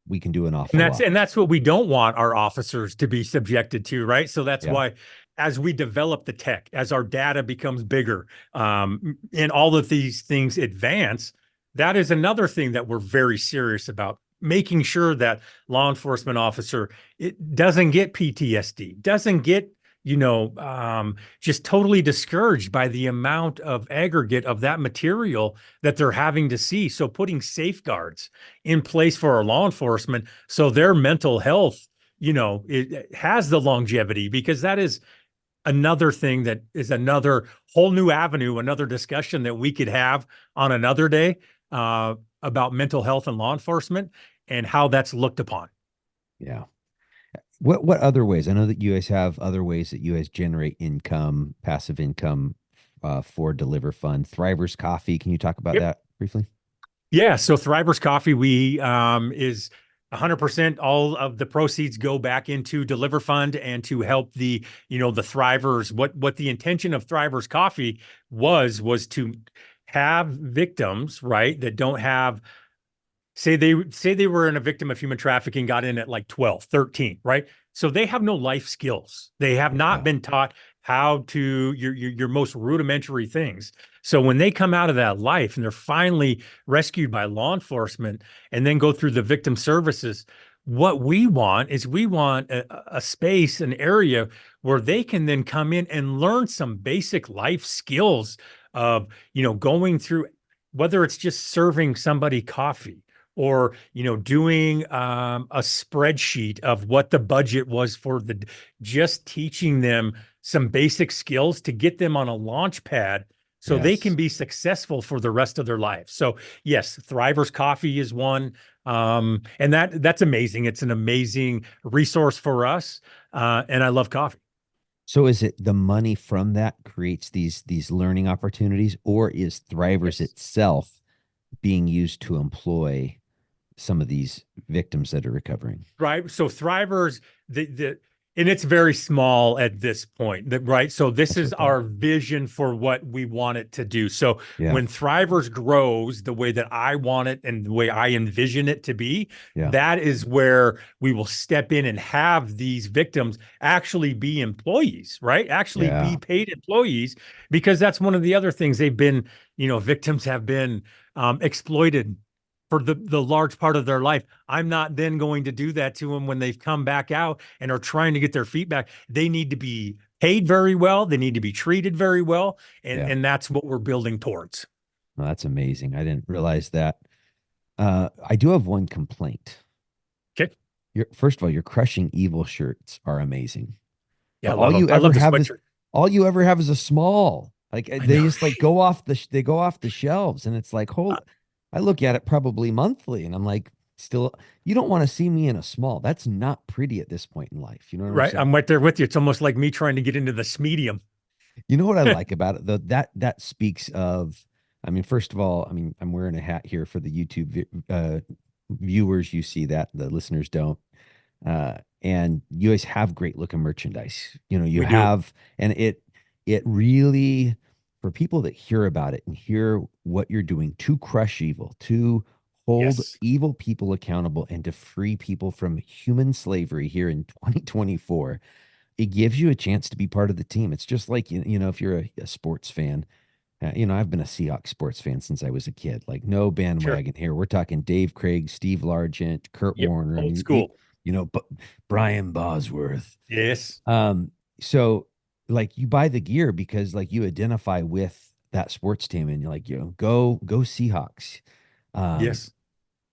[SPEAKER 1] we can do an
[SPEAKER 2] And
[SPEAKER 1] awful
[SPEAKER 2] that's
[SPEAKER 1] lot.
[SPEAKER 2] and that's what we don't want our officers to be subjected to, right? So that's
[SPEAKER 1] Yeah.
[SPEAKER 2] why as we develop the tech, as our data becomes bigger, and all of these things advance, that is another thing that we're very serious about, making sure that law enforcement officer it doesn't get PTSD, doesn't get just totally discouraged by the amount of aggregate of that material that they're having to see. So putting safeguards in place for our law enforcement so their mental health, it has the longevity, because that is another thing that is another whole new avenue, another discussion that we could have on another day about mental health and law enforcement and how that's looked upon.
[SPEAKER 1] Yeah. What other ways? I know that you guys have other ways that you guys generate income, passive income, for DeliverFund. Thrivers Coffee. Can you talk about
[SPEAKER 2] Yep.
[SPEAKER 1] that briefly?
[SPEAKER 2] Yeah. So Thrivers Coffee, we is 100% all of the proceeds go back into DeliverFund and to help the Thrivers. What the intention of Thrivers Coffee was to have victims, right, that don't have, say they were in a victim of human trafficking, got in at like 12, 13, right? So they have no life skills. They have not
[SPEAKER 1] Yeah.
[SPEAKER 2] been taught how to your most rudimentary things. So when they come out of that life and they're finally rescued by law enforcement and then go through the victim services, what we want is we want a space, an area where they can then come in and learn some basic life skills of, going through, whether it's just serving somebody coffee or doing a spreadsheet of what the budget was for just teaching them some basic skills to get them on a launch pad so they can
[SPEAKER 1] Yes.
[SPEAKER 2] be successful for the rest of their life. So yes, Thrivers Coffee is one, and that's amazing. It's an amazing resource for us, and I love coffee.
[SPEAKER 1] So is it the money from that creates these learning opportunities, or is Thrivers
[SPEAKER 2] Yes.
[SPEAKER 1] itself being used to employ some of these victims that are recovering?
[SPEAKER 2] Right. So Thrivers, the and it's very small at this point, right? So this
[SPEAKER 1] That's
[SPEAKER 2] is
[SPEAKER 1] what I thought.
[SPEAKER 2] our vision for what we want it to do. So
[SPEAKER 1] Yeah.
[SPEAKER 2] when Thrivers grows the way that I want it and the way I envision it to be,
[SPEAKER 1] Yeah.
[SPEAKER 2] that is where we will step in and have these victims actually be employees, right? Actually
[SPEAKER 1] Yeah.
[SPEAKER 2] be paid employees, because that's one of the other things they've been, victims have been exploited for the large part of their life. I'm not then going to do that to them when they've come back out and are trying to get their feet back. They need to be paid very well. They need to be treated very well. And
[SPEAKER 1] Yeah.
[SPEAKER 2] and that's what we're building towards.
[SPEAKER 1] Well, that's amazing. I didn't realize that. I do have one complaint.
[SPEAKER 2] Okay.
[SPEAKER 1] First of all, your crushing evil shirts are amazing,
[SPEAKER 2] Yeah,
[SPEAKER 1] but
[SPEAKER 2] I love them. I love the sweatshirt.
[SPEAKER 1] all you ever have is a small. Like
[SPEAKER 2] I
[SPEAKER 1] they
[SPEAKER 2] know.
[SPEAKER 1] just like go off they go off the shelves, and it's like, hold. I look at it probably monthly, and I'm like, still, you don't want to see me in a small. That's not pretty at this point in life. You know what I'm
[SPEAKER 2] Right.
[SPEAKER 1] saying?
[SPEAKER 2] I'm right there with you. It's almost like me trying to get into the medium.
[SPEAKER 1] You know what I like about it though? That speaks of. I mean, first of all, I mean, I'm wearing a hat here for the YouTube viewers. You see that, the listeners don't. And you guys have great looking merchandise. You
[SPEAKER 2] We do.
[SPEAKER 1] have, and it really, for people that hear about it and hear what you're doing to crush evil, to hold
[SPEAKER 2] Yes.
[SPEAKER 1] evil people accountable, and to free people from human slavery here in 2024, it gives you a chance to be part of the team. It's just like, if you're a sports fan, I've been a Seahawks sports fan since I was a kid. Like, no
[SPEAKER 2] Sure.
[SPEAKER 1] bandwagon here. We're talking Dave Craig, Steve Largent, Kurt
[SPEAKER 2] Yep.
[SPEAKER 1] Warner. I
[SPEAKER 2] Old
[SPEAKER 1] mean,
[SPEAKER 2] school.
[SPEAKER 1] but Brian Bosworth.
[SPEAKER 2] Yes.
[SPEAKER 1] So like you buy the gear because like you identify with that sports team, and you're like, go Seahawks. Um,
[SPEAKER 2] Yes.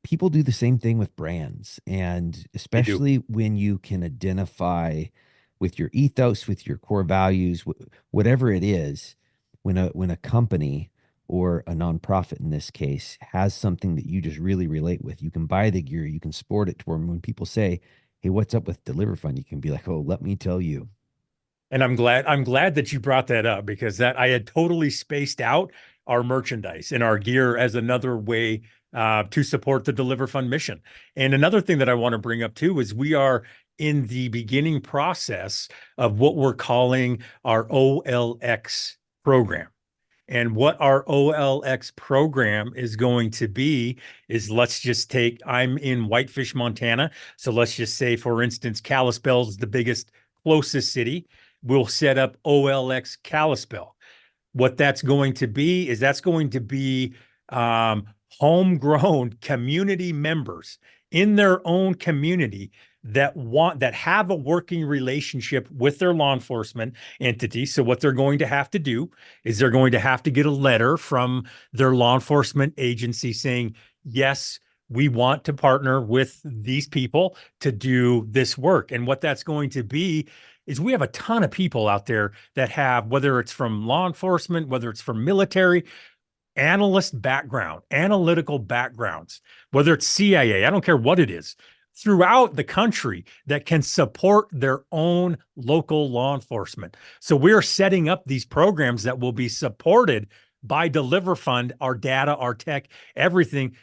[SPEAKER 1] People do the same thing with brands, and
[SPEAKER 2] They do.
[SPEAKER 1] especially when you can identify with your ethos, with your core values, whatever it is, when a company or a nonprofit in this case has something that you just really relate with. You can buy the gear, you can sport it to where when people say, "Hey, what's up with DeliverFund?" You can be like, "Oh, let me tell you."
[SPEAKER 2] And I'm glad that you brought that up, because that I had totally spaced out our merchandise and our gear as another way to support the Deliver Fund mission. And another thing that I want to bring up too is we are in the beginning process of what we're calling our OLX program. And what our OLX program is going to be is, let's just take, I'm in Whitefish, Montana. So let's just say, for instance, Kalispell is the biggest, closest city. We'll set up OLX Kalispell. What that's going to be is that's going to be um, homegrown community members in their own community that have a working relationship with their law enforcement entity. So what they're going to have to do is they're going to have to get a letter from their law enforcement agency saying, yes, we want to partner with these people to do this work. And what that's going to be is we have a ton of people out there that have, whether it's from law enforcement, whether it's from military, analyst background, analytical backgrounds, whether it's CIA, I don't care what it is, throughout the country that can support their own local law enforcement. So we're setting up these programs that will be supported by DeliverFund, our data, our tech, everything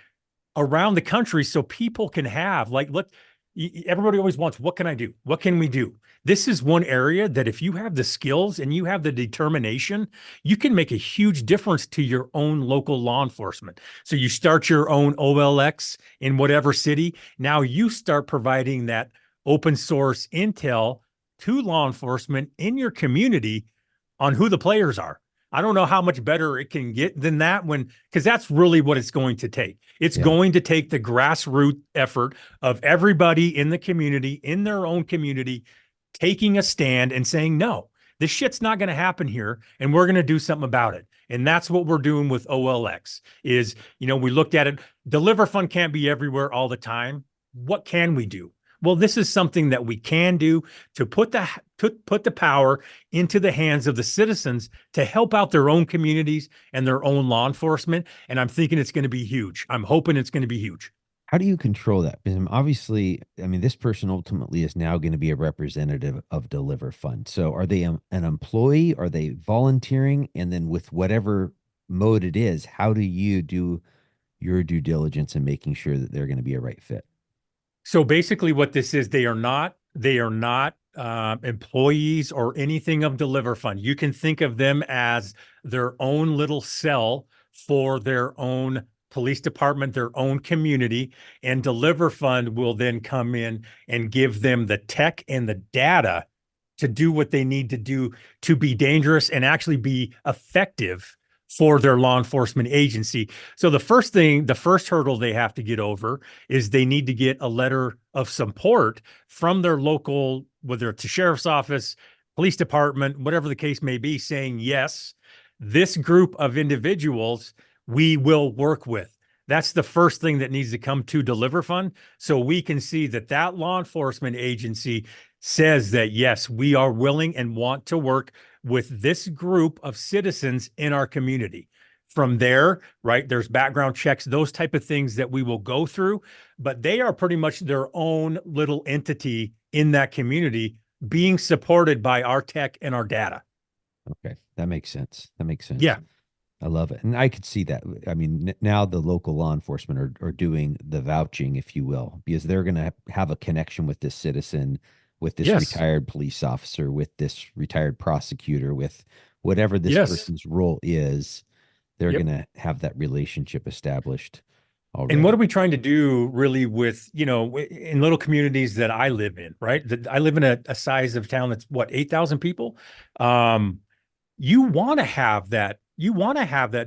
[SPEAKER 2] around the country, so people can have, like, look, everybody always wants, what can I do? What can we do? This is one area that if you have the skills and you have the determination, you can make a huge difference to your own local law enforcement. So you start your own OLX in whatever city. Now you start providing that open source intel to law enforcement in your community on who the players are. I don't know how much better it can get than that, because that's really what it's going to take. It's going to take the grassroots effort of everybody in the community, in their own community, taking a stand and saying, no, this shit's not going to happen here, and we're going to do something about it. And that's what we're doing with OLX is, we looked at it. DeliverFund can't be everywhere all the time. What can we do? Well, this is something that we can do to put the power into the hands of the citizens to help out their own communities and their own law enforcement. And I'm thinking it's going to be huge. I'm hoping it's going to be huge.
[SPEAKER 1] How do you control that? Because obviously, I mean, this person ultimately is now going to be a representative of DeliverFund. So are they an employee? Are they volunteering? And then with whatever mode it is, how do you do your due diligence in making sure that they're going to be a right fit?
[SPEAKER 2] So basically what this is, they are not employees or anything of DeliverFund. You can think of them as their own little cell for their own police department, their own community, and DeliverFund will then come in and give them the tech and the data to do what they need to do to be dangerous and actually be effective for their law enforcement agency. So the first hurdle they have to get over is they need to get a letter of support from their local, whether it's a sheriff's office, police department, whatever the case may be, saying, yes, this group of individuals we will work with. That's the first thing that needs to come to DeliverFund, so we can see that law enforcement agency says that, yes, we are willing and want to work with this group of citizens in our community. From there, right, there's background checks, those type of things that we will go through, but they are pretty much their own little entity in that community being supported by our tech and our data.
[SPEAKER 1] Okay, that makes sense. That makes sense.
[SPEAKER 2] Yeah.
[SPEAKER 1] I love it. And I could see that. I mean, now the local law enforcement are doing the vouching, if you will, because they're going to have a connection with this citizen, with this retired police officer, with this retired prosecutor, with whatever this person's role is. They're going to have that relationship established already.
[SPEAKER 2] And what are we trying to do really with, in little communities that I live in, right? I live in a size of town that's 8,000 people. You want to have that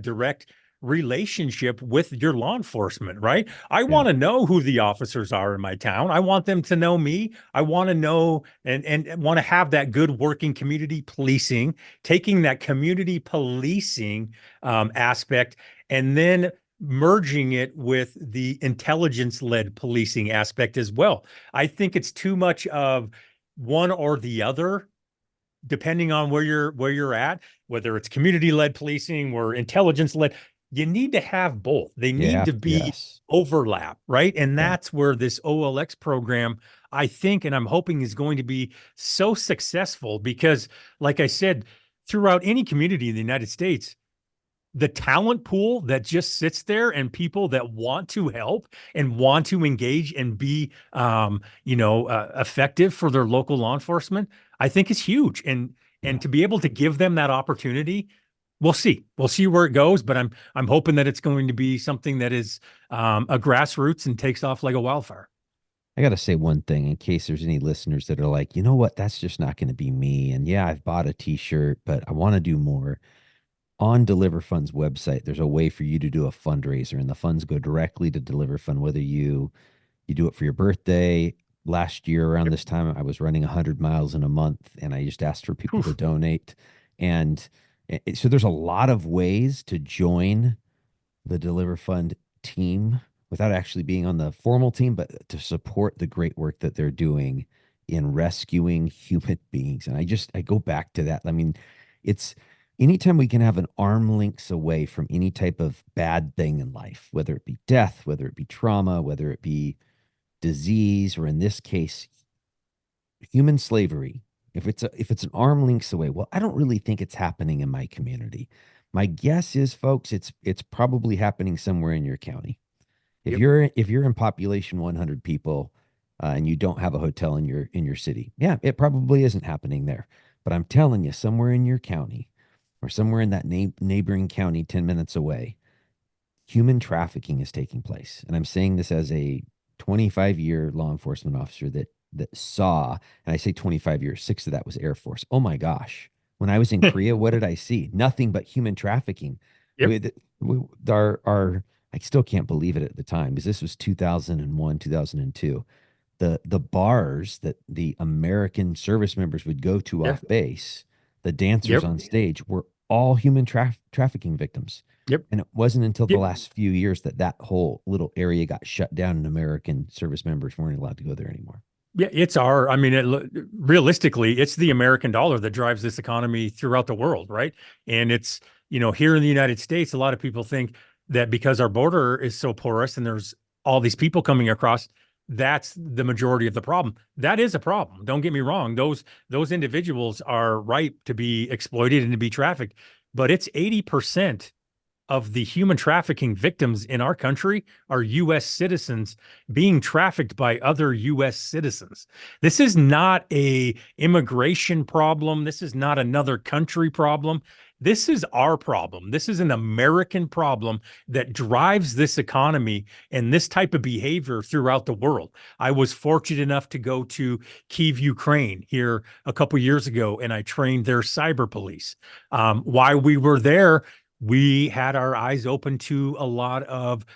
[SPEAKER 2] direct relationship with your law enforcement, right? I want to know who the officers are in my town. I want them to know me. I want to know and want to have that good working community policing, taking that community policing aspect and then merging it with the intelligence-led policing aspect as well. I think it's too much of one or the other. depending on where you're at, whether it's community-led policing or intelligence-led, you need to have both. They need
[SPEAKER 1] Yeah.
[SPEAKER 2] to be
[SPEAKER 1] Yes.
[SPEAKER 2] overlap, right? And
[SPEAKER 1] Yeah.
[SPEAKER 2] that's where this OLX program, I think, and I'm hoping is going to be so successful because, like I said, throughout any community in the United States, the talent pool that just sits there and people that want to help and want to engage and be effective for their local law enforcement, I think is huge. And
[SPEAKER 1] Yeah.
[SPEAKER 2] to be able to give them that opportunity, we'll see where it goes, but I'm hoping that it's going to be something that is a grassroots and takes off like a wildfire.
[SPEAKER 1] I got to say one thing in case there's any listeners that are like, you know what, that's just not going to be me. And yeah, I've bought a t-shirt, but I want to do more. On DeliverFund's website, there's a way for you to do a fundraiser, and the funds go directly to DeliverFund, whether you do it for your birthday. Last year around
[SPEAKER 2] Yep.
[SPEAKER 1] this time, I was running 100 miles in a month, and I just asked for people to
[SPEAKER 2] Oof.
[SPEAKER 1] donate. And so there's a lot of ways to join the DeliverFund team without actually being on the formal team, but to support the great work that they're doing in rescuing human beings. And I go back to that. I mean, it's anytime we can have an arm lengths away from any type of bad thing in life, whether it be death, whether it be trauma, whether it be disease, or in this case, human slavery. If it's an arm lengths away, well, I don't really think it's happening in my community. My guess is, folks, it's probably happening somewhere in your county. If
[SPEAKER 2] Yep.
[SPEAKER 1] you're in population 100 people, and you don't have a hotel in your city, yeah, it probably isn't happening there. But I'm telling you, somewhere in your county, or somewhere in that neighboring county 10 minutes away, human trafficking is taking place. And I'm saying this as a 25-year law enforcement officer that saw, and I say 25 years, 6 of that was Air Force. Oh my gosh. When I was in Korea, what did I see? Nothing but human trafficking.
[SPEAKER 2] Yep.
[SPEAKER 1] Our I still can't believe it at the time because this was 2001, 2002. The bars that the American service members would go to
[SPEAKER 2] Yeah.
[SPEAKER 1] off base, the dancers
[SPEAKER 2] Yep.
[SPEAKER 1] on stage were all human trafficking victims.
[SPEAKER 2] Yep.
[SPEAKER 1] And it wasn't until the
[SPEAKER 2] Yep.
[SPEAKER 1] last few years that that whole little area got shut down and American service members weren't allowed to go there anymore.
[SPEAKER 2] Yeah, I mean, realistically, it's the American dollar that drives this economy throughout the world, right? And it's, here in the United States, a lot of people think that because our border is so porous and there's all these people coming across, that's the majority of the problem. That is a problem. Don't get me wrong. Those individuals are ripe to be exploited and to be trafficked, but it's 80% of the human trafficking victims in our country are U.S. citizens being trafficked by other U.S. citizens. This is not a immigration problem. This is not another country problem. This is our problem. This is an American problem that drives this economy and this type of behavior throughout the world. I was fortunate enough to go to Kyiv, Ukraine here a couple years ago, and I trained their cyber police. While we were there, we had our eyes open to a lot of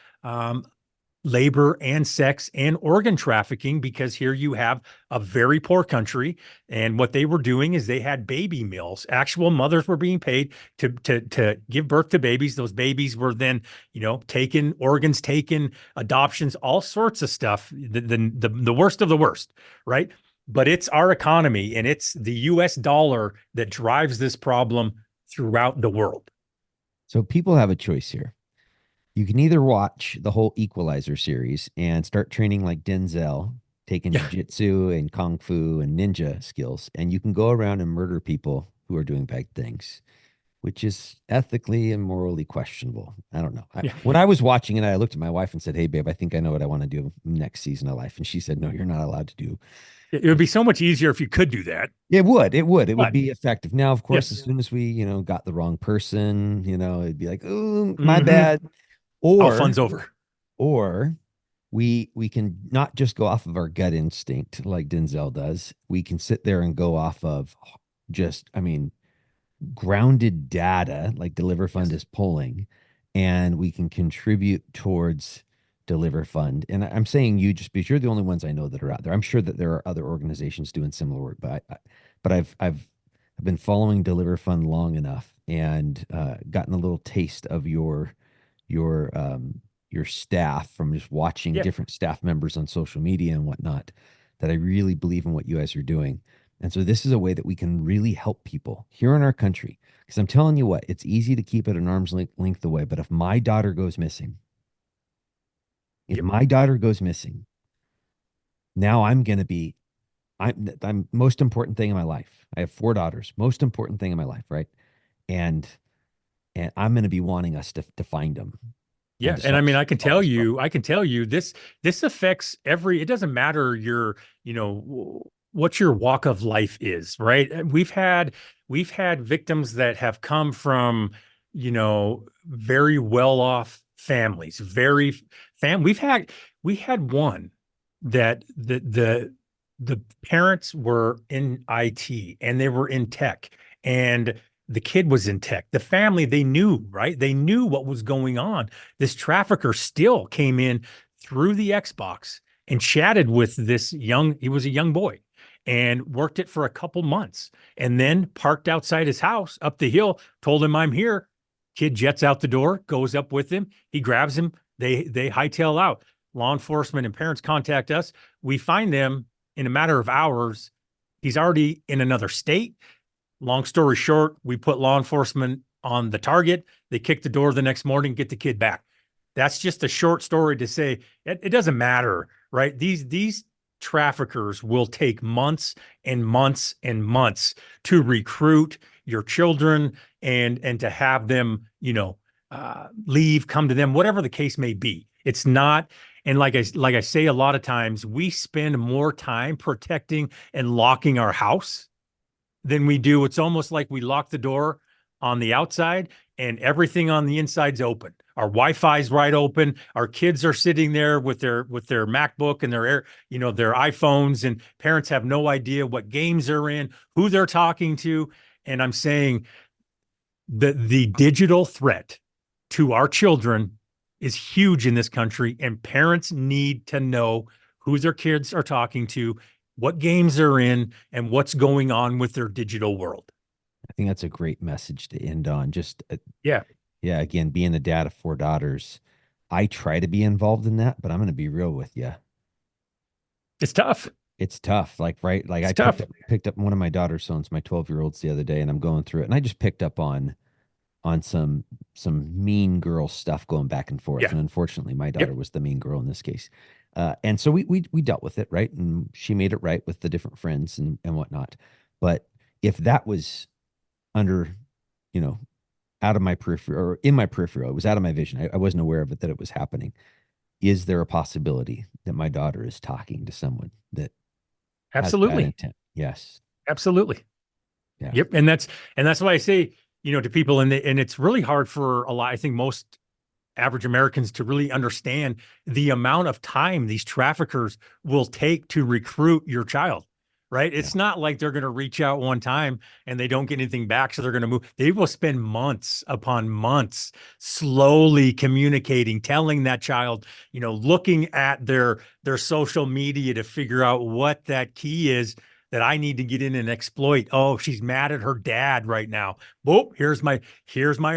[SPEAKER 2] labor and sex and organ trafficking because here you have a very poor country, and what they were doing is they had baby mills. Actual mothers were being paid to give birth to babies. Those babies were then taken, organs taken, adoptions, all sorts of stuff. The worst of the worst, right? But it's our economy and it's the U.S. dollar that drives this problem throughout the world.
[SPEAKER 1] So people have a choice here. You can either watch the whole Equalizer series and start training like Denzel, taking
[SPEAKER 2] Yeah.
[SPEAKER 1] jujitsu and kung fu and ninja skills, and you can go around and murder people who are doing bad things, which is ethically and morally questionable. I don't know.
[SPEAKER 2] Yeah.
[SPEAKER 1] When I was watching it, I looked at my wife and said, "Hey, babe, I think I know what I want to do next season of life." And she said, "No, you're not allowed to do."
[SPEAKER 2] It would be so much easier if you could do that.
[SPEAKER 1] It would. It would
[SPEAKER 2] But
[SPEAKER 1] be effective. Now, of course, as
[SPEAKER 2] yes.
[SPEAKER 1] soon as we, got the wrong person, it'd be like, "Oh, my
[SPEAKER 2] Hmm.
[SPEAKER 1] bad."
[SPEAKER 2] All
[SPEAKER 1] Or
[SPEAKER 2] fun's over.
[SPEAKER 1] or we can not just go off of our gut instinct like Denzel does. We can sit there and go off of just, I mean, grounded data like DeliverFund
[SPEAKER 2] Yes.
[SPEAKER 1] is pulling, and we can contribute towards DeliverFund. And I'm saying you just because you're the only ones I know that are out there. I'm sure that there are other organizations doing similar work, but I've been following DeliverFund long enough and gotten a little taste of your staff from just watching
[SPEAKER 2] Yeah.
[SPEAKER 1] different staff members on social media and whatnot that I really believe in what you guys are doing. And so this is a way that we can really help people here in our country. Because I'm telling you what, it's easy to keep it an arm's length away. But if my daughter goes missing,
[SPEAKER 2] Yep.
[SPEAKER 1] now I'm going to be, I'm most important thing in my life. I have 4 daughters, most important thing in my life, right? And I'm going to be wanting us to find them and
[SPEAKER 2] Yeah.
[SPEAKER 1] to
[SPEAKER 2] And I
[SPEAKER 1] solve,
[SPEAKER 2] mean,
[SPEAKER 1] solve this problem.
[SPEAKER 2] I can tell you this affects it doesn't matter what your walk of life is, right? And we've had victims that have come from, very well-off families, we had one that the parents were in IT and they were in tech, and the kid was in tech. The family, they knew, right? They knew what was going on. This trafficker still came in through the Xbox and chatted with he was a young boy, and worked it for a couple months, and then parked outside his house up the hill, told him, "I'm here." Kid jets out the door, goes up with him. He grabs him. They hightail out. Law enforcement and parents contact us. We find them in a matter of hours. He's already in another state. Long story short, we put law enforcement on the target. They kick the door the next morning, get the kid back. That's just a short story to say it doesn't matter, right? These traffickers will take months and months and months to recruit your children and to have them, leave, come to them, whatever the case may be. It's not. And like I say, a lot of times we spend more time protecting and locking our house than we do. It's almost like we lock the door on the outside and everything on the inside's open. Our Wi-Fi's right open. Our kids are sitting there with their MacBook and their iPhones, and parents have no idea what games they're in, who they're talking to. And I'm saying that the digital threat to our children is huge in this country, and parents need to know who their kids are talking to, what games they're in, and what's going on with their digital world.
[SPEAKER 1] I think that's a great message to end on. Just,
[SPEAKER 2] Yeah,
[SPEAKER 1] yeah, again, being the dad of 4 daughters, I try to be involved in that, but I'm going to be real with you.
[SPEAKER 2] it's tough.
[SPEAKER 1] It's tough. Like, right. Like
[SPEAKER 2] It's
[SPEAKER 1] I
[SPEAKER 2] tough.
[SPEAKER 1] picked up one of my daughter's phones, my 12-year-olds the other day, and I'm going through it. And I just picked up on some mean girl stuff going back and forth.
[SPEAKER 2] Yeah.
[SPEAKER 1] And unfortunately, my daughter
[SPEAKER 2] Yep.
[SPEAKER 1] was the mean girl in this case. And so we dealt with it, right? And she made it right with the different friends and whatnot. But if that was under, you know, out of my periphery or in my peripheral, it was out of my vision. I wasn't aware of it, that it was happening. Is there a possibility that my daughter is talking to someone that has bad
[SPEAKER 2] Absolutely.
[SPEAKER 1] intent? Yes.
[SPEAKER 2] Absolutely.
[SPEAKER 1] Yeah.
[SPEAKER 2] Yep. And that's why I say, to people, and it's really hard for a lot. I think most average Americans to really understand the amount of time these traffickers will take to recruit your child, right?
[SPEAKER 1] Yeah.
[SPEAKER 2] It's not like they're going to reach out one time and they don't get anything back, so they're going to move. They will spend months upon months slowly communicating, telling that child, looking at their social media to figure out what that key is that I need to get in and exploit. Oh, she's mad at her dad right now. Whoop, here's my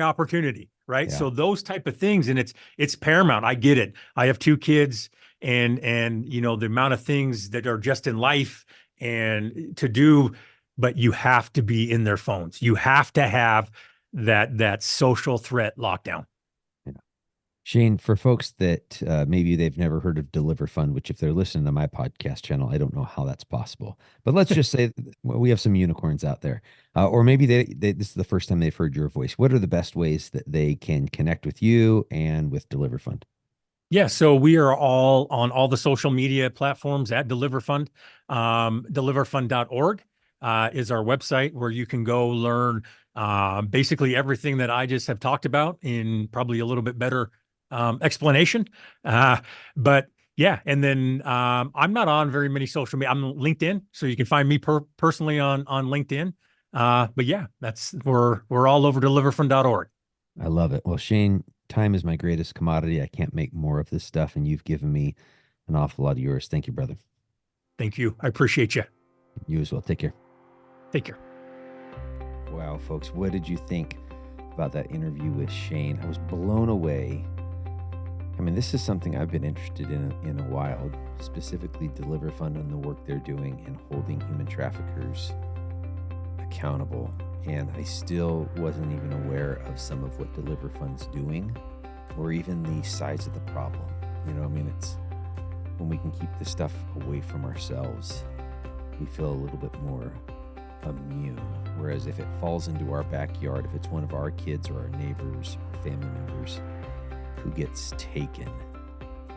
[SPEAKER 2] opportunity. Right.
[SPEAKER 1] Yeah.
[SPEAKER 2] So those type of things, and it's paramount. I get it. I have 2 kids, and the amount of things that are just in life and to do, but you have to be in their phones. You have to have that social threat lockdown.
[SPEAKER 1] Shane, for folks that maybe they've never heard of DeliverFund, which if they're listening to my podcast channel, I don't know how that's possible. But let's just say we have some unicorns out there, or maybe this is the first time they've heard your voice. What are the best ways that they can connect with you and with DeliverFund?
[SPEAKER 2] Yeah, so we are all on all the social media platforms at DeliverFund. DeliverFund.org is our website where you can go learn basically everything that I just have talked about in probably a little bit better explanation. But yeah, and then I'm not on very many social media. I'm on LinkedIn, so you can find me personally on LinkedIn. But yeah, we're all over DeliverFund.org.
[SPEAKER 1] I love it. Well, Shane, time is my greatest commodity. I can't make more of this stuff, and you've given me an awful lot of yours. Thank you, brother.
[SPEAKER 2] Thank you. I appreciate you.
[SPEAKER 1] You as well. Take care.
[SPEAKER 2] Take care.
[SPEAKER 1] Wow, folks, what did you think about that interview with Shane? I was blown away I mean, this is something I've been interested in a while, specifically DeliverFund and the work they're doing in holding human traffickers accountable. And I still wasn't even aware of some of what DeliverFund's doing, or even the size of the problem. You know, I mean, it's when we can keep this stuff away from ourselves, we feel a little bit more immune. Whereas if it falls into our backyard, if it's one of our kids or our neighbors or family members who gets taken,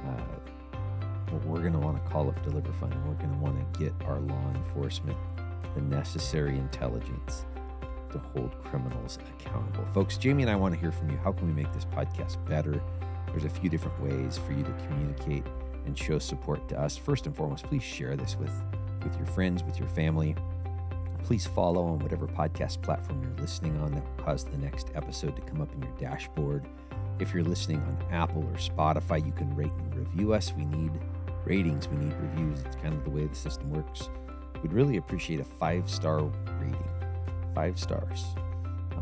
[SPEAKER 1] well, we're going to want to call up DeliverFund, and we're going to want to get our law enforcement the necessary intelligence to hold criminals accountable. Folks, Jaimie and I want to hear from you. How can we make this podcast better? There's a few different ways for you to communicate and show support to us. First and foremost, please share this with your friends, with your family. Please follow on whatever podcast platform you're listening on that will cause the next episode to come up in your dashboard. If you're listening on Apple or Spotify, you can rate and review us. We need ratings. We need reviews. It's kind of the way the system works. We'd really appreciate a 5-star rating. 5 stars.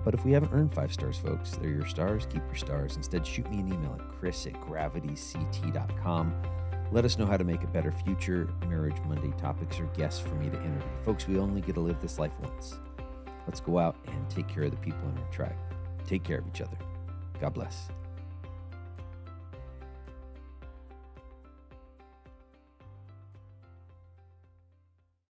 [SPEAKER 1] But if we haven't earned 5 stars, folks, they're your stars. Keep your stars. Instead, shoot me an email at chris@gravityct.com. Let us know how to make a better future Marriage Monday topics or guests for me to interview. Folks, we only get to live this life once. Let's go out and take care of the people in our tribe. Take care of each other. God bless.